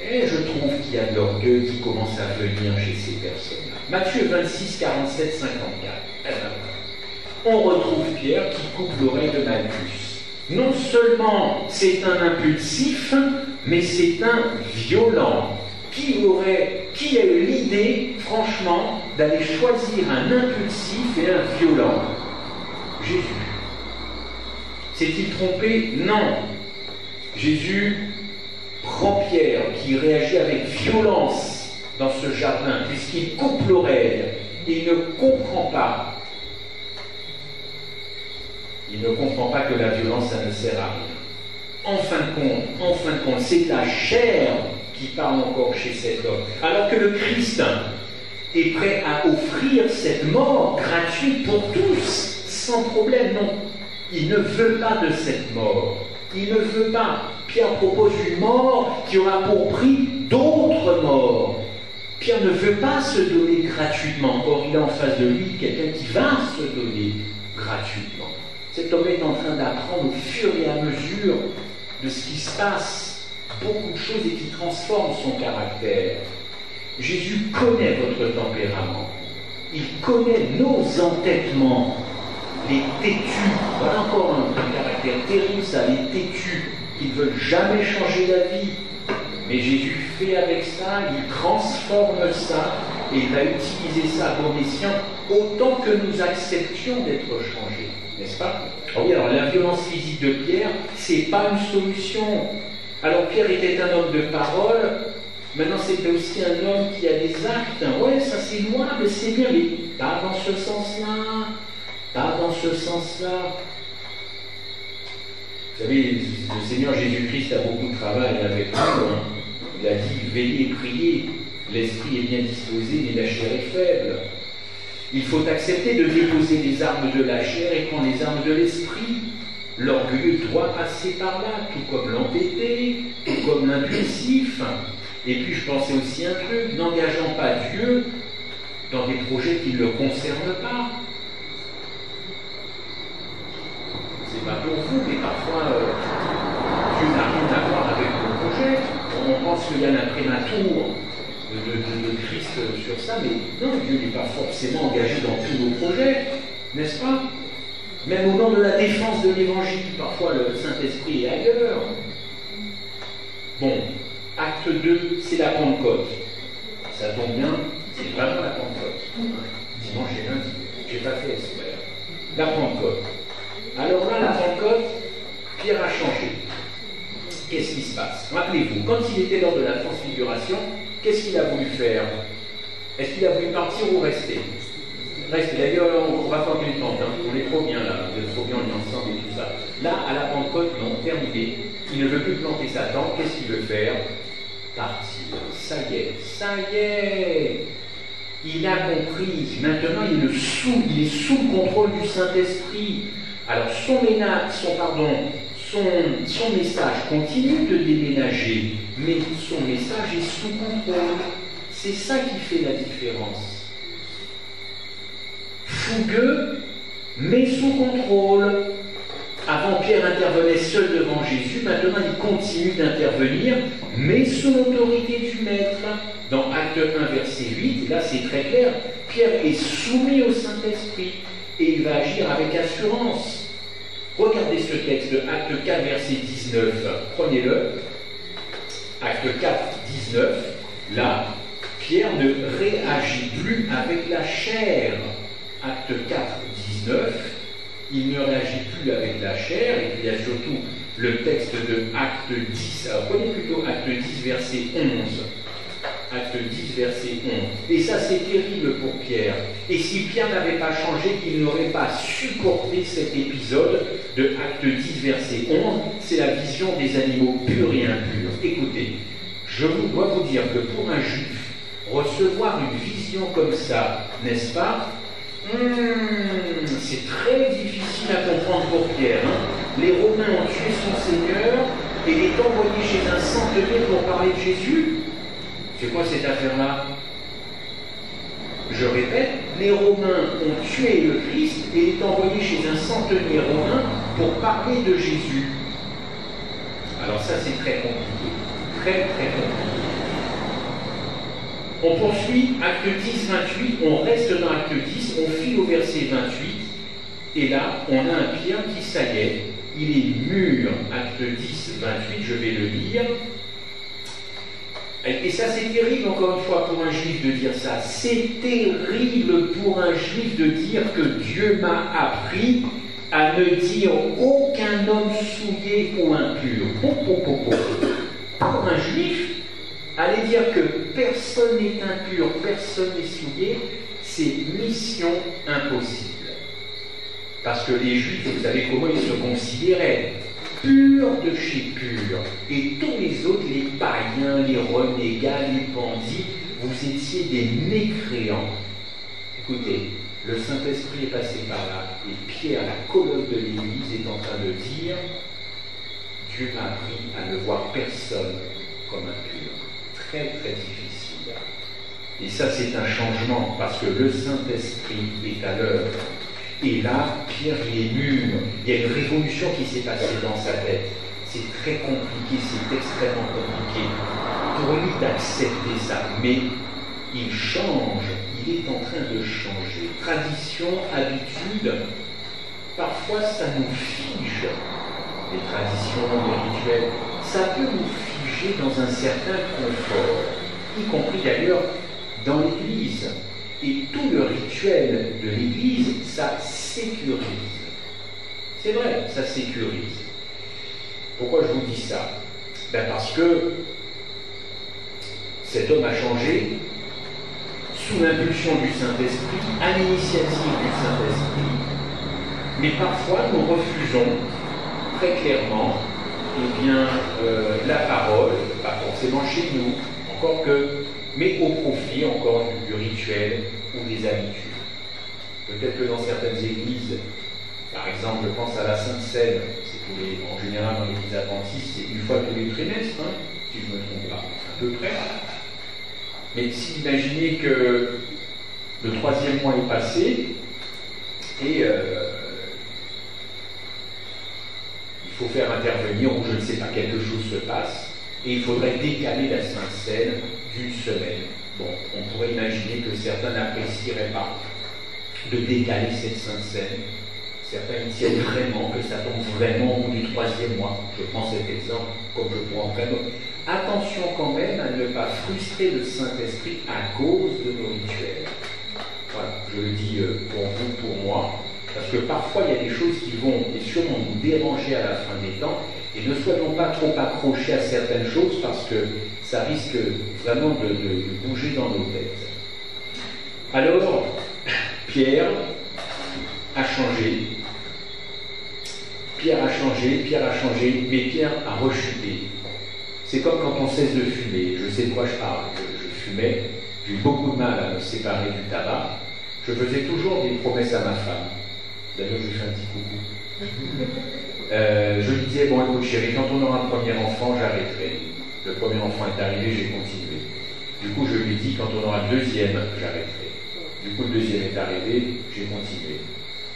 C: Et je trouve qu'il y a de l'orgueil qui commence à venir chez ces personnes-là. Matthieu 26, 47, 54. On retrouve Pierre qui coupe l'oreille de Malchus. Non seulement c'est un impulsif, mais c'est un violent. Qui a eu l'idée, franchement, d'aller choisir un impulsif et un violent? Jésus. S'est-il trompé? Non. Jésus prend Pierre, qui réagit avec violence dans ce jardin, puisqu'il coupe l'oreille. Il ne comprend pas. Il ne comprend pas que la violence, ça ne sert à rien. En fin de compte, c'est la chair qui parle encore chez cet homme. Alors que le Christ est prêt à offrir cette mort gratuite pour tous, sans problème, non. Il ne veut pas de cette mort. Il ne veut pas. Pierre propose une mort qui aura pour prix d'autres morts. Pierre ne veut pas se donner gratuitement. Or, il a en face de lui quelqu'un qui va se donner gratuitement. Cet homme est en train d'apprendre au fur et à mesure de ce qui se passe beaucoup de choses et qui transforment son caractère. Jésus connaît votre tempérament. Il connaît nos entêtements. Les têtus, voilà encore un caractère terrible, ça, les têtus, qui ne veulent jamais changer la vie. Mais Jésus fait avec ça, il transforme ça, et il va utiliser ça à bon escient, autant que nous acceptions d'être changés, n'est-ce pas? Ah oui, alors la violence physique de Pierre, c'est pas une solution. Alors Pierre était un homme de parole, maintenant c'était aussi un homme qui a des actes. Ouais, ça c'est louable, c'est bien, mais pas dans ce sens-là. Pas dans ce sens-là. Vous savez, le Seigneur Jésus-Christ a beaucoup de travail avec nous. Hein. Il a dit, veillez et priez. L'esprit est bien disposé, mais la chair est faible. Il faut accepter de déposer les armes de la chair et prendre les armes de l'esprit. L'orgueilleux doit passer par là, tout comme l'entêté, tout comme l'impulsif. Et puis je pensais aussi un truc, n'engageant pas Dieu dans des projets qui ne le concernent pas. C'est pas pour vous, mais parfois Dieu n'a rien à voir avec vos projets. On pense qu'il y a l'imprimatur de Christ sur ça, mais non, Dieu n'est pas forcément engagé dans tous nos projets, n'est-ce pas? Même au nom de la défense de l'Évangile, parfois le Saint-Esprit est ailleurs. Bon, acte 2, c'est la Pentecôte. Ça tombe bien, c'est vraiment la Pentecôte. Dimanche et lundi, j'ai pas fait exprès. La Pentecôte. Alors là, la Pentecôte, Pierre a changé. Qu'est-ce qui se passe? Rappelez-vous, quand il était lors de la transfiguration, qu'est-ce qu'il a voulu faire? Est-ce qu'il a voulu partir ou rester? Rester. D'ailleurs, on va faire une tente, hein. On est trop bien là, on est trop bien, on est ensemble et tout ça. Là, à la Pentecôte, non, terminé. Il ne veut plus planter sa tente. Qu'est-ce qu'il veut faire? Partir. Ça y est, ça y est. Il a compris. Maintenant, il est sous le contrôle du Saint-Esprit. Alors, son message continue de déménager, mais son message est sous contrôle. C'est ça qui fait la différence. Fougueux, mais sous contrôle. Avant, Pierre intervenait seul devant Jésus. Maintenant, il continue d'intervenir, mais sous l'autorité du Maître. Dans Acte 1, verset 8, là c'est très clair, Pierre est soumis au Saint-Esprit et il va agir avec assurance. Regardez ce texte de Acte 4, verset 19. Prenez-le. Acte 4, 19. Là, Pierre ne réagit plus avec la chair. Acte 4, 19. Il ne réagit plus avec la chair. Et puis il y a surtout le texte de Acte 10. Alors prenez plutôt Acte 10, verset 11. Acte 10, verset 11. Et ça, c'est terrible pour Pierre. Et si Pierre n'avait pas changé, il n'aurait pas supporté cet épisode de Acte 10, verset 11. C'est la vision des animaux purs et impurs. Écoutez, je dois vous dire que pour un juif, recevoir une vision comme ça, n'est-ce pas? C'est très difficile à comprendre pour Pierre. Hein. Les Romains ont tué son Seigneur et il est envoyé chez un centenier pour parler de Jésus. C'est quoi cette affaire-là? Je répète, les Romains ont tué le Christ et il est envoyé chez un centenier romain pour parler de Jésus. Alors ça, c'est très compliqué. Très, très compliqué. On poursuit, Acte 10, 28, on reste dans Acte 10, on file au verset 28, et là, on a un Pierre qui, ça y est, il est mûr. Acte 10, 28, je vais le lire. Et ça, c'est terrible, encore une fois, pour un juif de dire ça. C'est terrible pour un juif de dire que Dieu m'a appris à ne dire aucun homme souillé ou impur. Pour un juif, aller dire que personne n'est impur, personne n'est souillé, c'est mission impossible. Parce que les juifs, vous savez comment ils se considéraient? Pur de chez pur. Et tous les autres, les païens, les renégats, les bandits, vous étiez des mécréants. Écoutez, le Saint-Esprit est passé par là, et Pierre, la colonne de l'Église, est en train de dire Dieu m'a appris à ne voir personne comme impur. Très, très difficile. Et ça, c'est un changement, parce que le Saint-Esprit est à l'œuvre. Et là, Pierre, il est mûr. Il y a une révolution qui s'est passée dans sa tête. C'est très compliqué, c'est extrêmement compliqué pour lui d'accepter ça. Mais il change, il est en train de changer. Tradition, habitude, parfois ça nous fige. Les traditions, les rituels, ça peut nous figer dans un certain confort, y compris d'ailleurs dans l'Église. Et tout le rituel de l'Église, ça sécurise. C'est vrai, ça sécurise. Pourquoi je vous dis ça? Parce que cet homme a changé sous l'impulsion du Saint-Esprit, à l'initiative du Saint-Esprit. Mais parfois, nous refusons très clairement la parole, pas forcément chez nous, encore que mais au profit encore du rituel ou des habitudes. Peut-être que dans certaines églises, par exemple, je pense à la Sainte Seine, c'est en général dans l'église adventiste, c'est une fois tous les trimestres, hein, si je ne me trompe pas, à peu près. Mais si vous imaginez que le 3e mois est passé, et il faut faire intervenir, ou je ne sais pas, quelque chose se passe, et il faudrait décaler la Sainte Seine d'une semaine. Bon, on pourrait imaginer que certains n'apprécieraient pas de décaler cette Sainte Seine. Certains tiennent vraiment que ça tombe vraiment au bout du 3e mois. Je prends cet exemple comme je pourrais en prendre. Attention quand même à ne pas frustrer le Saint-Esprit à cause de nos rituels. Voilà, je le dis pour vous, pour moi, parce que parfois il y a des choses qui vont et sûrement nous déranger à la fin des temps, et ne soyons pas trop accrochés à certaines choses parce que ça risque vraiment de bouger dans nos têtes. Alors, Pierre a changé. Pierre a changé, mais Pierre a rechuté. C'est comme quand on cesse de fumer. Je sais de quoi je parle. Je fumais, j'ai eu beaucoup de mal à me séparer du tabac. Je faisais toujours des promesses à ma femme. D'ailleurs, je lui fais un petit coucou. Je lui disais, bon écoute chérie, quand on aura un premier enfant, j'arrêterai. Le premier enfant est arrivé, j'ai continué. Du coup, je lui ai dit, quand on aura le 2e, j'arrêterai. Du coup, le 2e est arrivé, j'ai continué.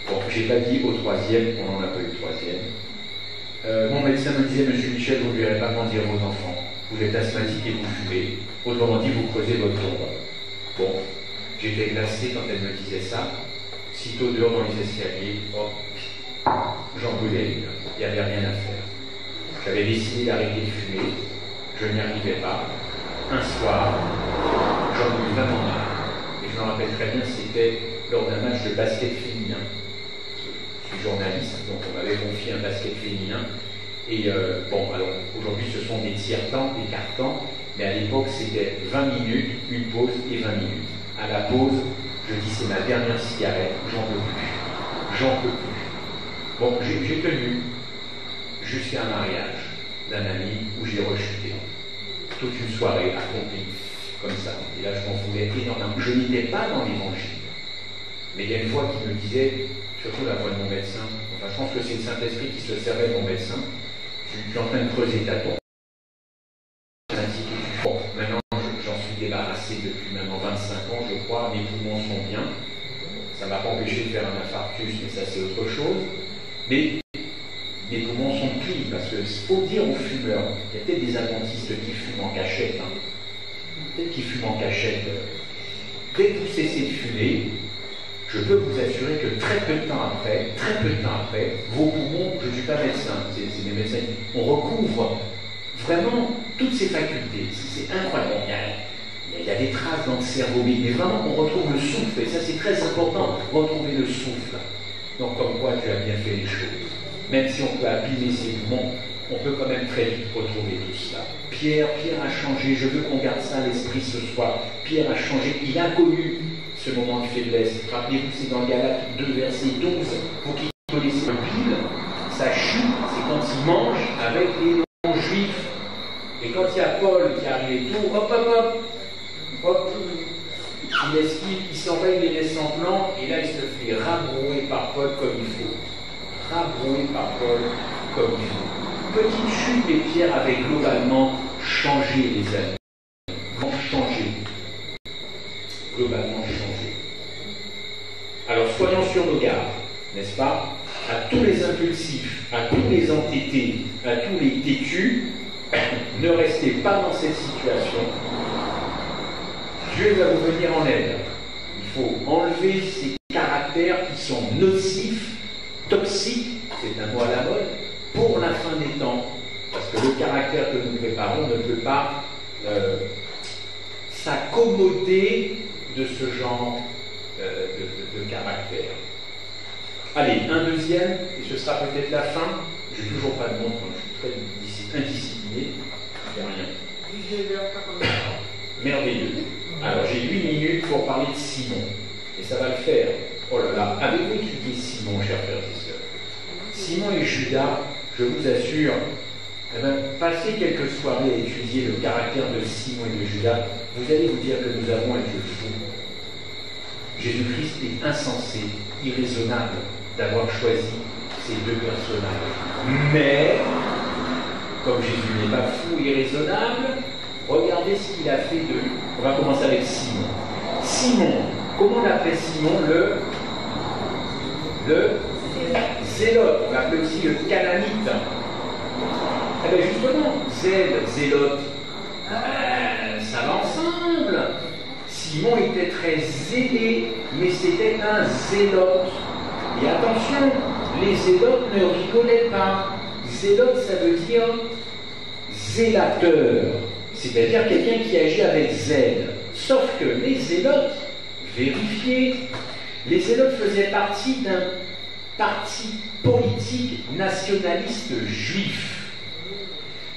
C: Bon, j'ai pas dit au 3e, on n'en a pas eu le 3e. Mon médecin me disait, monsieur Michel, vous ne verrez pas grandir vos enfants. Vous êtes asthmatique et vous fumez. Autrement dit, vous creusez votre tombe. Bon, j'étais glacé quand elle me disait ça. Sitôt dehors dans les escaliers, hop, j'en brûlais une. Il n'y avait rien à faire. J'avais décidé d'arrêter de fumer. Je n'y arrivais pas. Un soir, j'en ai eu vraiment marre. Et je me rappelle très bien, c'était lors d'un match de basket féminin. Je suis journaliste, donc on m'avait confié un basket féminin. Et bon, alors aujourd'hui ce sont des tiers-temps, des quarts-temps, mais à l'époque c'était 20 minutes, une pause et 20 minutes. À la pause, je dis c'est ma dernière cigarette, j'en peux plus. J'en peux plus. Bon, j'ai tenu jusqu'à un mariage d'un ami où j'ai rechuté. Toute une soirée à compter, comme ça. Et là je m'en voulais énormément. Je n'étais pas dans l'évangile. Mais il y a une fois qui me disait, surtout la voix de mon médecin, enfin je pense que c'est le Saint-Esprit qui se servait de mon médecin, je suis en train de creuser ta tombe. Bon, maintenant j'en suis débarrassé depuis maintenant 25 ans, je crois, mes poumons sont bien. Ça ne m'a pas empêché de faire un infarctus, mais ça c'est autre chose. Mais mes poumons sont clean, parce qu'il faut dire aux fumeurs, il y a peut-être des adventistes qui fument en cachette, hein. Peut-être qu'ils fument en cachette. Dès que vous cessez de fumer, je peux vous assurer que très peu de temps après, vos poumons, je ne suis pas médecin, c'est mes médecins, on recouvre vraiment toutes ces facultés. C'est incroyable. Il y a des traces dans le cerveau, mais vraiment on retrouve le souffle, et ça c'est très important, retrouver le souffle. Donc comme quoi tu as bien fait les choses. Même si on peut abîmer ses poumons, on peut quand même très vite retrouver tout cela. Pierre a changé, je veux qu'on garde ça à l'esprit ce soir. Pierre a changé, il a connu ce moment de faiblesse. Rappelez-vous, c'est dans Galates 2, verset 12, vous qui connaissez le Bible, sa chute, c'est quand il mange avec les non-juifs. Et quand il y a Paul qui arrive et tout, hop, il esquive, il s'en va, il les laisse en plan, et là il se fait rabrouer par Paul comme il faut. Rabroué par Paul comme il faut. Petite chute, mais Pierre avait globalement changé, les amis. Globalement changé. Alors soyons sur nos gardes, n'est-ce pas? À tous les impulsifs, à tous les entêtés, à tous les têtus, ne restez pas dans cette situation. Dieu va vous venir en aide. Il faut enlever ces caractères qui sont nocifs, toxique, c'est un mot à la mode, pour la fin des temps. Parce que le caractère que nous préparons ne peut pas s'accommoder de ce genre de caractère. Allez, un deuxième, et ce sera peut-être la fin. Je n'ai toujours pas de montre, je suis très indiscipliné. Je ne fais rien. Merveilleux. Alors j'ai 8 minutes pour parler de Simon. Et ça va le faire. Oh là là, avez-vous étudié Simon, chers frères et sœurs? Simon et Judas, je vous assure, Eh bien, passez quelques soirées à étudier le caractère de Simon et de Judas, vous allez vous dire que nous avons un Dieu fou. Jésus-Christ est insensé, irraisonnable d'avoir choisi ces deux personnages. Mais, comme Jésus n'est pas fou, irraisonnable, regardez ce qu'il a fait de lui. On va commencer avec Simon. Simon, comment on l'appelait Simon? Le zélote, on l'appelait aussi le cananite. Eh bien justement, zélote, ça va ensemble. Simon était très zélé, mais c'était un zélote. Et attention, les zélotes ne rigolaient pas. Zélote, ça veut dire zélateur, c'est-à-dire quelqu'un qui agit avec zèle. Sauf que les zélotes, vérifiez, les zélotes faisaient partie d'un parti politique nationaliste juif.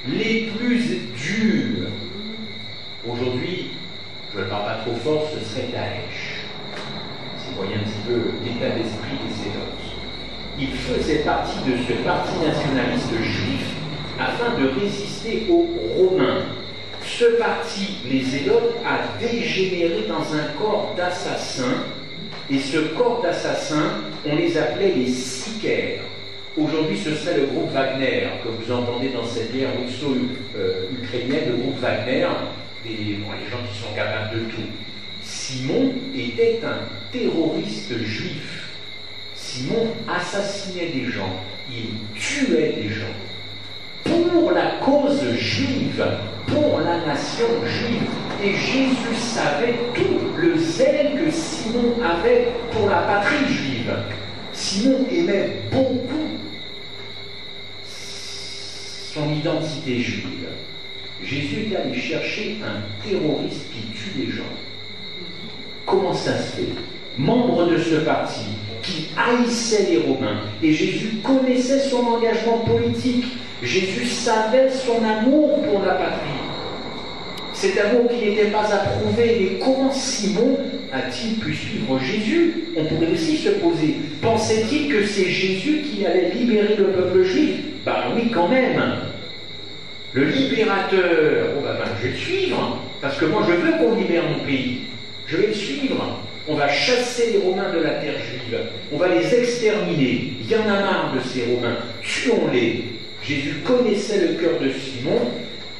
C: Les plus durs, aujourd'hui, je ne parle pas trop fort, ce serait Daesh. Si vous voyez un petit peu l'état d'esprit des zélotes. Ils faisaient partie de ce parti nationaliste juif afin de résister aux Romains. Ce parti, les zélotes, a dégénéré dans un corps d'assassins, et ce corps d'assassins, on les appelait les sicaires. Aujourd'hui, ce serait le groupe Wagner, que vous entendez dans cette guerre russo-ukrainienne, le groupe Wagner, les gens qui sont capables de tout. Simon était un terroriste juif. Simon assassinait des gens, il tuait des gens. Pour la cause juive, pour la nation juive. Et Jésus savait tout le zèle que Simon avait pour la patrie juive. Simon aimait beaucoup son identité juive. Jésus est allé chercher un terroriste qui tue des gens. Comment ça se fait? Membre de ce parti, qui haïssait les Romains, et Jésus connaissait son engagement politique. Jésus savait son amour pour la patrie. Cet amour qui n'était pas approuvé. Mais comment Simon a-t-il pu suivre Jésus? On pourrait aussi se poser. Pensait-il que c'est Jésus qui allait libérer le peuple juif? Ben oui, quand même. Le libérateur, je vais le suivre, parce que moi je veux qu'on libère mon pays. Je vais le suivre. On va chasser les Romains de la terre juive. On va les exterminer. Il y en a marre de ces Romains. Tuons-les. Jésus connaissait le cœur de Simon.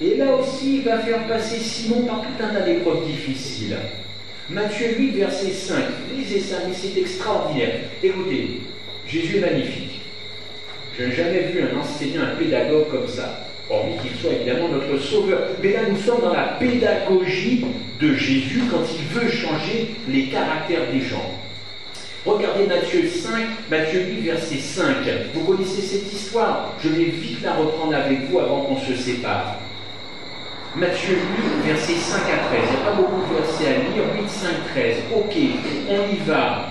C: Et là aussi, il va faire passer Simon par tout un tas d'épreuves difficiles. Matthieu 8, verset 5. Lisez ça, mais c'est extraordinaire. Écoutez, Jésus est magnifique. Je n'ai jamais vu un enseignant, un pédagogue comme ça. Hormis qu'il soit évidemment notre sauveur. Mais là, nous sommes dans la pédagogie de Jésus quand il veut changer les caractères des gens. Regardez Matthieu 8, verset 5. Vous connaissez cette histoire. Je vais vite la reprendre avec vous avant qu'on se sépare. Matthieu 8, versets 5 à 13. Il n'y a pas beaucoup de versets à lire. 8, 5, 13. Ok, on y va.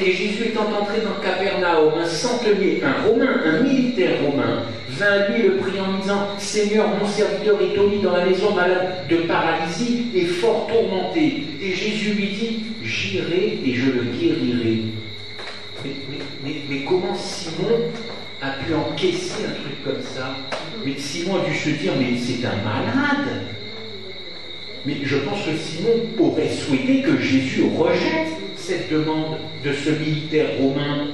C: Et Jésus étant entré dans Capernaum, un centenier, un Romain, un militaire romain, vint à lui le priant en disant « Seigneur, mon serviteur est au lit dans la maison malade de paralysie et fort tourmenté. » Et Jésus lui dit « J'irai et je le guérirai. » Mais comment Simon a pu encaisser un truc comme ça? Mais Simon a dû se dire, mais c'est un malade. Mais je pense que Simon aurait souhaité que Jésus rejette cette demande de ce militaire romain.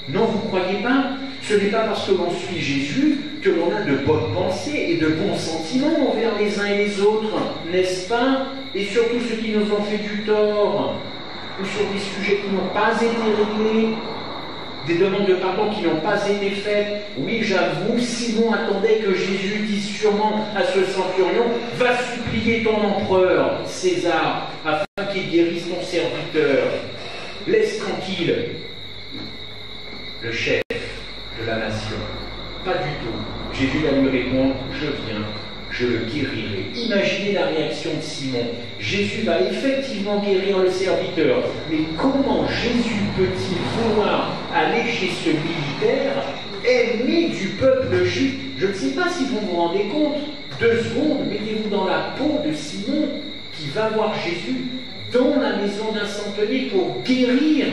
C: Non, vous ne croyez pas? Ce n'est pas parce que l'on suit Jésus que l'on a de bonnes pensées et de bons sentiments envers les uns et les autres, n'est-ce pas? Et surtout ceux qui nous ont fait du tort, ou sur des sujets qui n'ont pas été réglés, des demandes de pardon qui n'ont pas été faites. Oui, j'avoue, Simon attendait que Jésus dise sûrement à ce centurion « Va supplier ton empereur, César, afin qu'il guérisse ton serviteur. Laisse tranquille le chef de la nation. » Pas du tout. Jésus va lui répondre « Je viens, je le guérirai. » Imaginez la réaction de Simon. Jésus va effectivement guérir le serviteur. Mais comment Jésus peut-il vouloir aller chez ce militaire, ennemi du peuple juif? Je ne sais pas si vous vous rendez compte. 2 secondes, mettez-vous dans la peau de Simon qui va voir Jésus dans la maison d'un centenier pour guérir.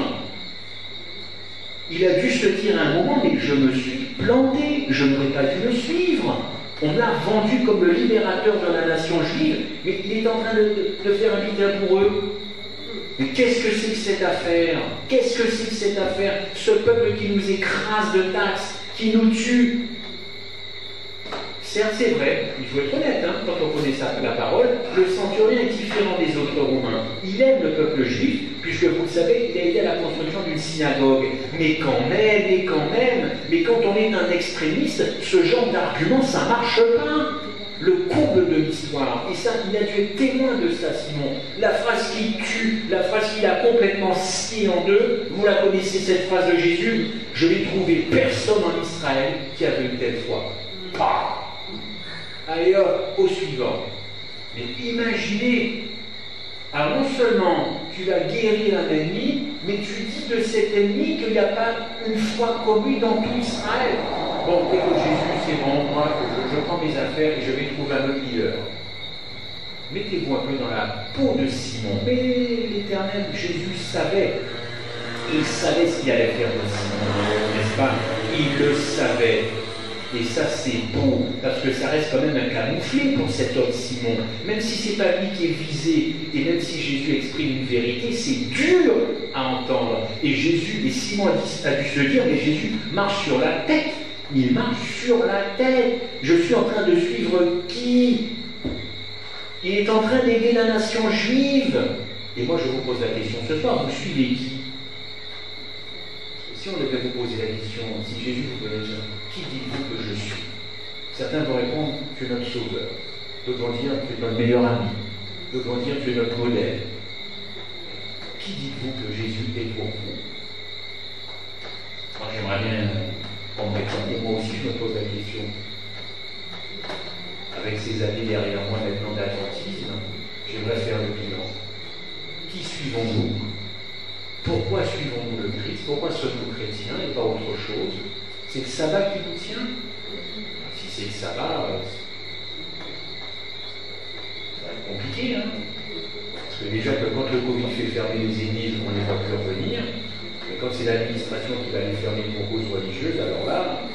C: Il a dû se dire à un moment, mais je me suis planté, je n'aurais pas dû le suivre. On l'a vendu comme le libérateur de la nation juive, mais il est en train de faire un bitin pour eux. Mais qu'est-ce que c'est que cette affaire? Qu'est-ce que c'est que cette affaire? Ce peuple qui nous écrase de taxes, qui nous tue. Certes, c'est vrai, il faut être honnête, quand on connaît ça, la parole, le centurion est différent des autres Romains. Il aime le peuple juif, puisque vous le savez, il a été à la construction d'une synagogue. Mais quand quand on est un extrémiste, ce genre d'argument, ça ne marche pas. Le comble de l'histoire, et ça, il a dû être témoin de ça, Simon. La phrase qui tue, la phrase qui a complètement scié en deux, vous la connaissez, cette phrase de Jésus, je n'ai trouvé personne en Israël qui avait une telle foi. Allez hop, au suivant. Mais imaginez, alors non seulement tu vas guérir un ennemi, mais tu dis de cet ennemi qu'il n'y a pas une foi commune dans tout Israël. Bon, écoute Jésus, c'est bon, moi je prends mes affaires et je vais trouver un autre leader. Mettez-vous un peu dans la peau de Simon. Mais l'Éternel, Jésus savait. Il savait ce qu'il allait faire de Simon, n'est-ce pas? Il le savait. Et ça, c'est beau, parce que ça reste quand même un camouflet pour cet homme Simon. Même si ce n'est pas lui qui est visé, et même si Jésus exprime une vérité, c'est dur à entendre. Et Simon a dû se dire, mais Jésus marche sur la tête. Il marche sur la tête. Je suis en train de suivre qui? Il est en train d'aider la nation juive. Et moi, je vous pose la question ce soir, vous suivez qui? Si on devait vous poser la question, si Jésus vous donnait ça, qui dites-vous que je suis? Certains vont répondre, tu es notre sauveur. D'autres vont dire, tu es notre meilleur ami. D'autres vont dire, tu es notre modèle. Qui dites-vous que Jésus est pour vous? Moi, j'aimerais bien qu'on me réponde. Et moi aussi, je me pose la question. Avec ces années derrière moi maintenant d'attentisme, j'aimerais faire le bilan. Qui suivons-nous? Pourquoi suivons-nous le Christ? Pourquoi sommes-nous chrétiens et pas autre chose? C'est le sabbat qui nous tient? Si c'est le sabbat, ça va être compliqué, Parce que déjà que quand le Covid fait fermer les églises, on ne les voit plus revenir. Mais quand c'est l'administration qui va les fermer pour cause religieuse, alors là,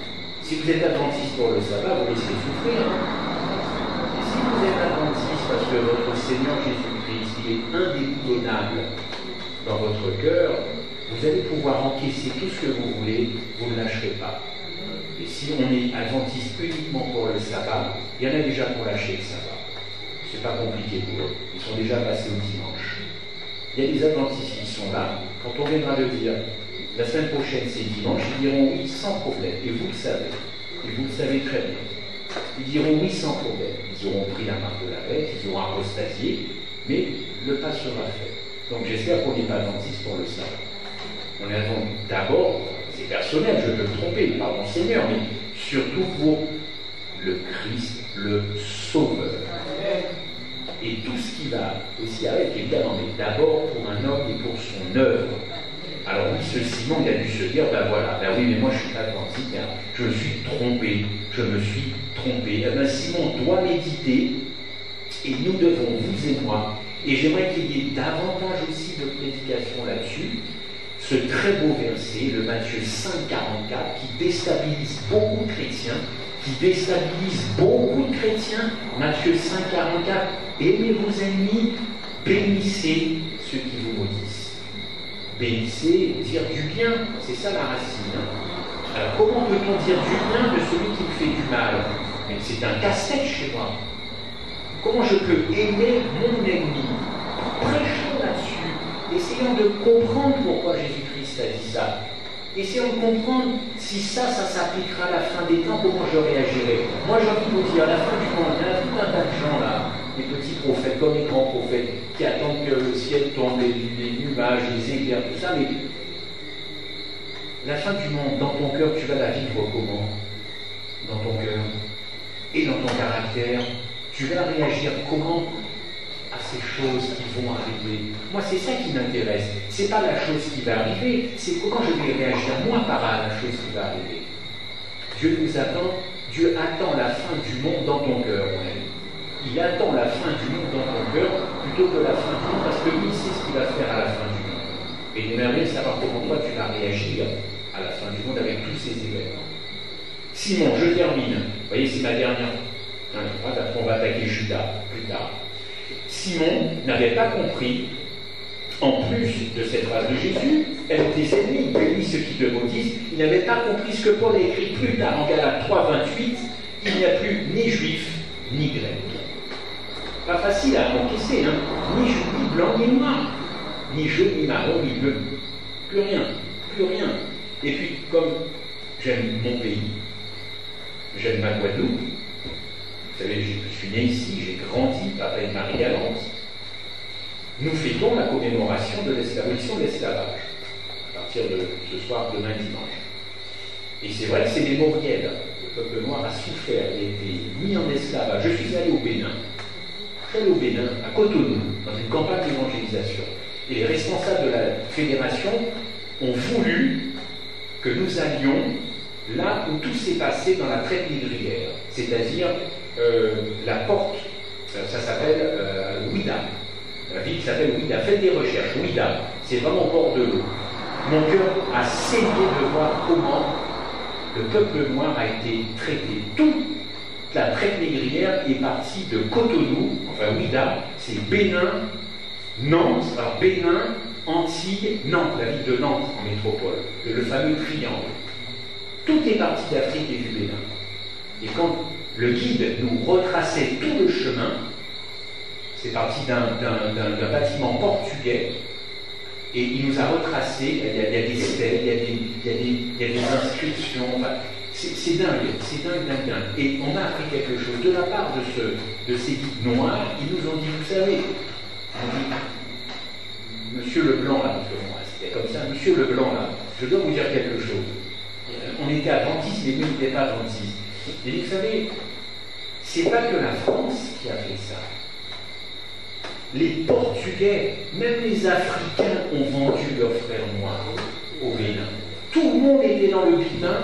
C: si vous êtes adventiste pour le sabbat, vous laissez souffrir. Et si vous êtes adventiste parce que votre Seigneur Jésus-Christ, il est indéboulonnable dans votre cœur, vous allez pouvoir encaisser tout ce que vous voulez, vous ne lâcherez pas. Et si on est adventiste uniquement pour le sabbat, il y en a déjà pour lâcher le sabbat. C'est pas compliqué pour eux. Ils sont déjà passés au dimanche. Il y a des adventistes qui sont là. Quand on viendra de dire la semaine prochaine c'est dimanche, ils diront oui sans problème. Et vous le savez. Et vous le savez très bien. Ils diront oui sans problème. Ils auront pris la marque de la bête, ils auront apostasié, mais le pas sera fait. Donc j'espère qu'on n'est pas adventiste pour le sabbat. On est d'abord, c'est personnel, je peux me tromper, pardon Seigneur, mais surtout pour le Christ, le Sauveur. Et tout ce qui va aussi avec, évidemment, mais d'abord pour un homme et pour son œuvre. Alors oui, ce Simon, il a dû se dire, oui, mais moi je suis pas adventiste, je me suis trompé. Eh bien Simon doit méditer, et nous devons, vous et moi, et j'aimerais qu'il y ait davantage aussi de prédication là-dessus, ce très beau verset, le Matthieu 5, 44, qui déstabilise beaucoup de chrétiens, Matthieu 5, 44, aimez vos ennemis, bénissez ceux qui vous maudissent. Bénissez, dire du bien, c'est ça la racine. Alors comment peut-on dire du bien de celui qui me fait du mal? Mais c'est un casse-tête chez moi. Comment je peux aimer mon ennemi? Prêchons là-dessus. Essayons de comprendre pourquoi Jésus-Christ a dit ça. Essayons de comprendre si ça s'appliquera à la fin des temps, comment je réagirai. Moi, j'ai envie de vous dire, à la fin du monde, il y a tout un tas de gens là, les petits prophètes comme les grands prophètes, qui attendent que le ciel tombe, les nuages, les éclairs, tout ça, mais la fin du monde, dans ton cœur, tu vas la vivre comment? Dans ton cœur et dans ton caractère, tu vas réagir comment à ces choses qui vont arriver? Moi, c'est ça qui m'intéresse. C'est pas la chose qui va arriver, c'est comment je vais réagir moi par rapport à la chose qui va arriver. Dieu attend la fin du monde dans ton cœur. Ouais. Il attend la fin du monde dans ton cœur plutôt que la fin du monde parce qu'il sait ce qu'il va faire à la fin du monde. Et il aimerait bien savoir comment toi tu vas réagir à la fin du monde avec tous ces événements. Simon, je termine. Vous voyez, c'est ma dernière On va attaquer Judas plus tard. Simon n'avait pas compris, en plus de cette phrase de Jésus, aime tes ennemis, bénis ceux qui te maudissent, il n'avait pas compris ce que Paul a écrit plus tard en Galates 3, 28, il n'y a plus ni juif ni grec. Pas facile à encaisser, hein? Ni juif, ni blanc, ni noir, ni jaune, ni marron, ni bleu. Plus rien, plus rien. Et puis, comme j'aime mon pays, j'aime ma Guadeloupe, vous savez, je suis né ici, j'ai grandi, papa et Marie Galante. Nous fêtons la commémoration de l'abolition de l'esclavage, à partir de ce soir, demain dimanche. Et c'est vrai que c'est mémoriel. Le peuple noir a souffert, il a été mis en esclavage. Je suis allé au Bénin. Je suis allé au Bénin, à Cotonou, dans une campagne d'évangélisation. Et les responsables de la fédération ont voulu que nous allions là où tout s'est passé dans la traite négrière, c'est-à-dire la porte, ça s'appelle Ouida. La ville s'appelle Ouida. Faites des recherches. Ouida, c'est vraiment au bord de l'eau. Mon cœur a saigné de voir comment le peuple noir a été traité. Toute la traite négrière est partie de Cotonou, enfin Ouida, c'est Bénin, Nantes, alors Bénin, Antilles, Nantes, la ville de Nantes en métropole, le fameux triangle. Tout est parti d'Afrique et du Bénin. Et quand le guide nous retraçait tout le chemin, c'est parti d'un bâtiment portugais, et il nous a retracé, il y a des stèles, il y a des inscriptions, enfin, c'est dingue, c'est dingue. Et on a appris quelque chose. De la part de ces guides noirs, ils nous ont dit, vous savez, on dit, Monsieur Leblanc, là, parce que moi, c'était comme ça, Monsieur Leblanc, là, je dois vous dire quelque chose. On était adventistes, mais nous n'étions pas adventistes. Et vous savez, c'est pas que la France qui a fait ça. Les Portugais, même les Africains ont vendu leurs frères noirs au Bénin. Tout le monde était dans le Bénin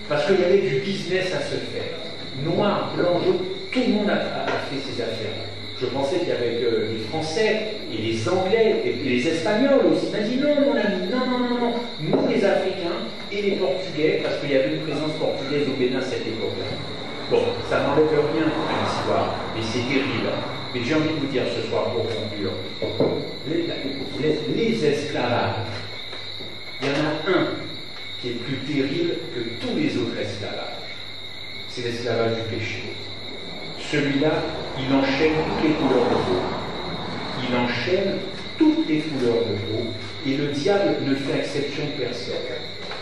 C: parce qu'il y avait du business à se faire. Noir, blanc, jaune, tout le monde a fait ces affaires. Je pensais qu'il y avait que les Français et les Anglais et les Espagnols aussi. Il m'a dit non, mon ami, non. Nous, les Africains et les Portugais, parce qu'il y avait une présence portugaise au Bénin à cette époque-là. Bon, ça n'enlève rien à l'histoire, mais c'est terrible. Mais j'ai envie de vous dire ce soir pour conclure, les esclavages, il y en a un qui est plus terrible que tous les autres esclavages. C'est l'esclavage du péché. Celui-là, il enchaîne toutes les couleurs de peau. Il enchaîne toutes les couleurs de peau, et le diable ne fait exception de personne.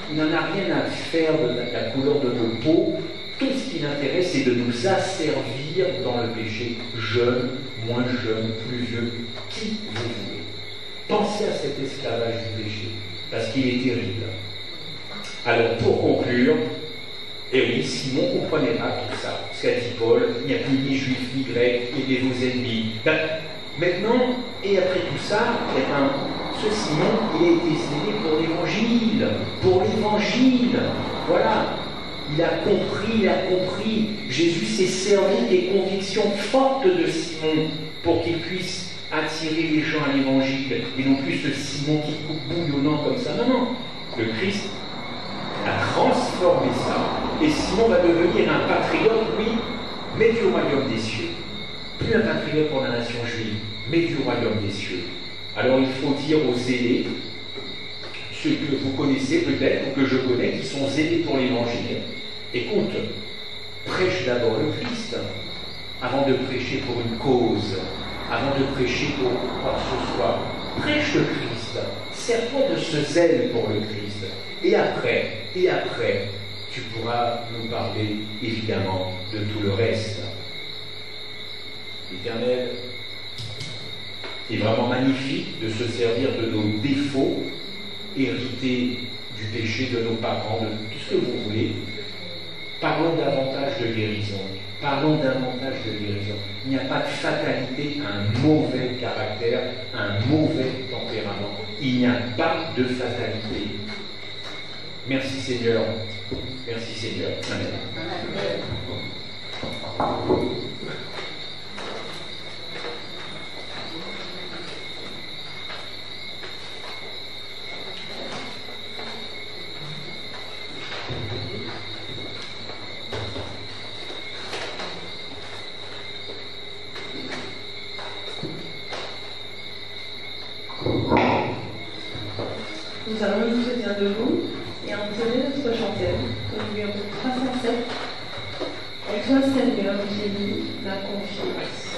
C: Il n'en a rien à faire de la couleur de nos peaux. Tout ce qui l'intéresse, c'est de nous asservir dans le péché, jeune, moins jeune, plus vieux, qui vous voulez. Pensez à cet esclavage du péché, parce qu'il est terrible. Alors, pour conclure, et oui, Simon ne comprenait pas tout ça. Ce qu'a dit Paul, il n'y a plus ni juif ni grec, aimez vos ennemis. Maintenant, et après tout ça, ce Simon, il a été zélé pour l'évangile. Pour l'évangile. Voilà. Il a compris. Jésus s'est servi des convictions fortes de Simon pour qu'il puisse attirer les gens à l'évangile. Et non plus ce Simon qui coupe bouillonnant comme ça. Non. Le Christ a transformé ça. Et Simon va devenir un patriote, oui, mais du royaume des cieux. Plus un patriote pour la nation juive, mais du royaume des cieux. Alors il faut dire aux zélés, ceux que vous connaissez peut-être, ou que je connais, qui sont zélés pour l'évangile. Écoute, prêche d'abord le Christ, avant de prêcher pour une cause, avant de prêcher pour quoi que ce soit. Prêche le Christ, sers-toi de ce zèle pour le Christ. Et après, tu pourras nous parler évidemment de tout le reste. L'Éternel est vraiment magnifique de se servir de nos défauts, hérités du péché de nos parents, de tout ce que vous voulez. Parlons davantage de guérison. Il n'y a pas de fatalité à un mauvais caractère, à un mauvais tempérament. Il n'y a pas de fatalité. Merci Seigneur. Amen.
A: accepte. En toi, Seigneur, j'ai mis ma confiance.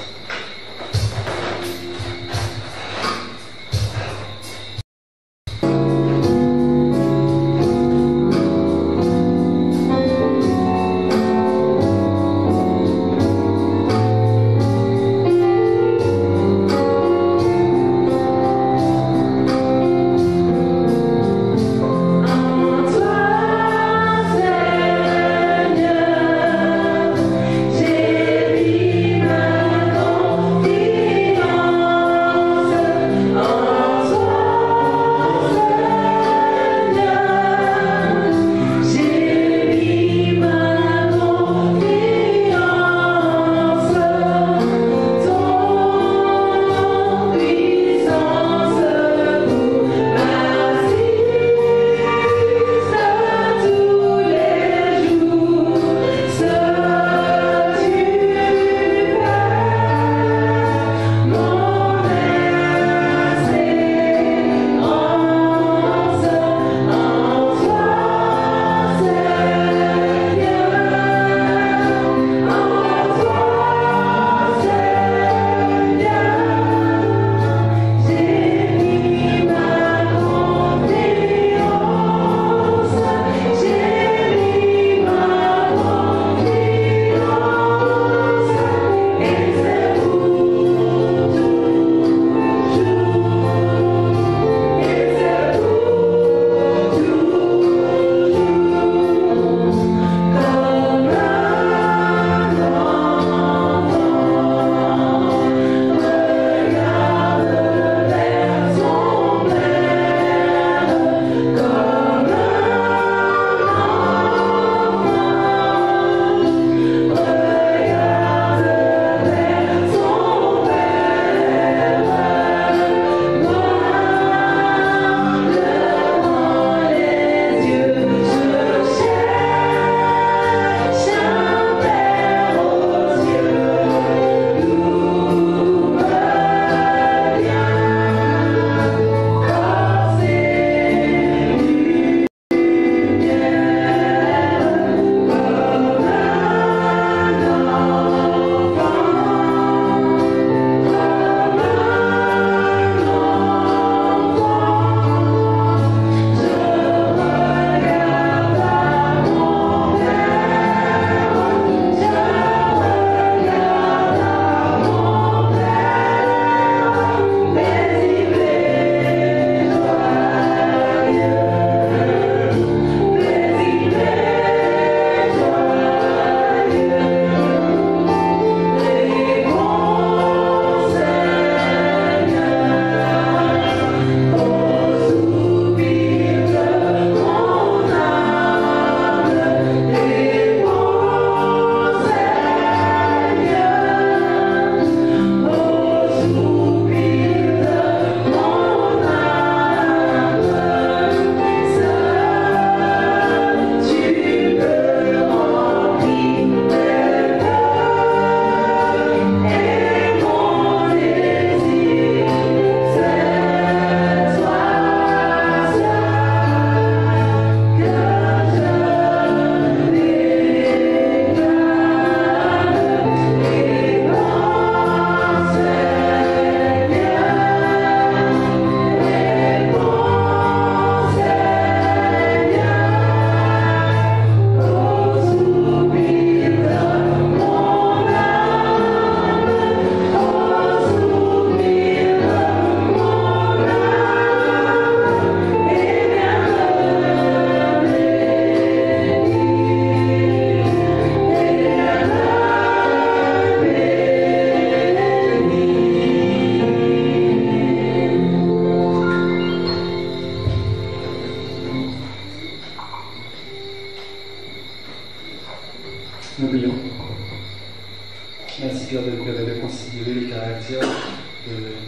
D: Merci Père de considérer le caractère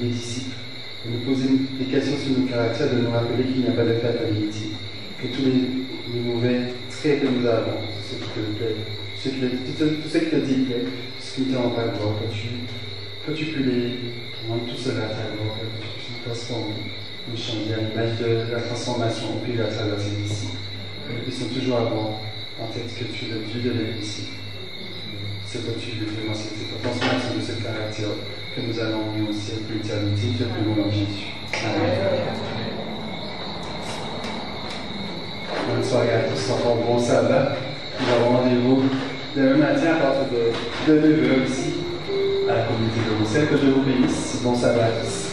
D: des disciples, de nous poser des questions sur nos caractères, de nous rappeler qu'il n'y a pas de fatalité, que tous les mauvais traits que nous avons, tout ce qui te dit plaît, tout ce qui ne te rend pas gloire, que tu peux les rendre tout cela à ta gloire, que tu puisses nous transformer, nous changer à l'image de la transformation opérée à travers ces disciples, que nous puissions toujours avoir en tête que tu es le Dieu de la ici. C'est toi tu veux vraiment, c'est pour transformation de ce caractère que nous allons nous aussi pour l'éternité, de le nom de Jésus. Amen. Bonne soirée à tous, encore bon sabbat. Nous avons rendez-vous demain matin à partir de 9h ici à la communauté de Bruxelles. Que je vous bénisse. Bon sabbat à tous.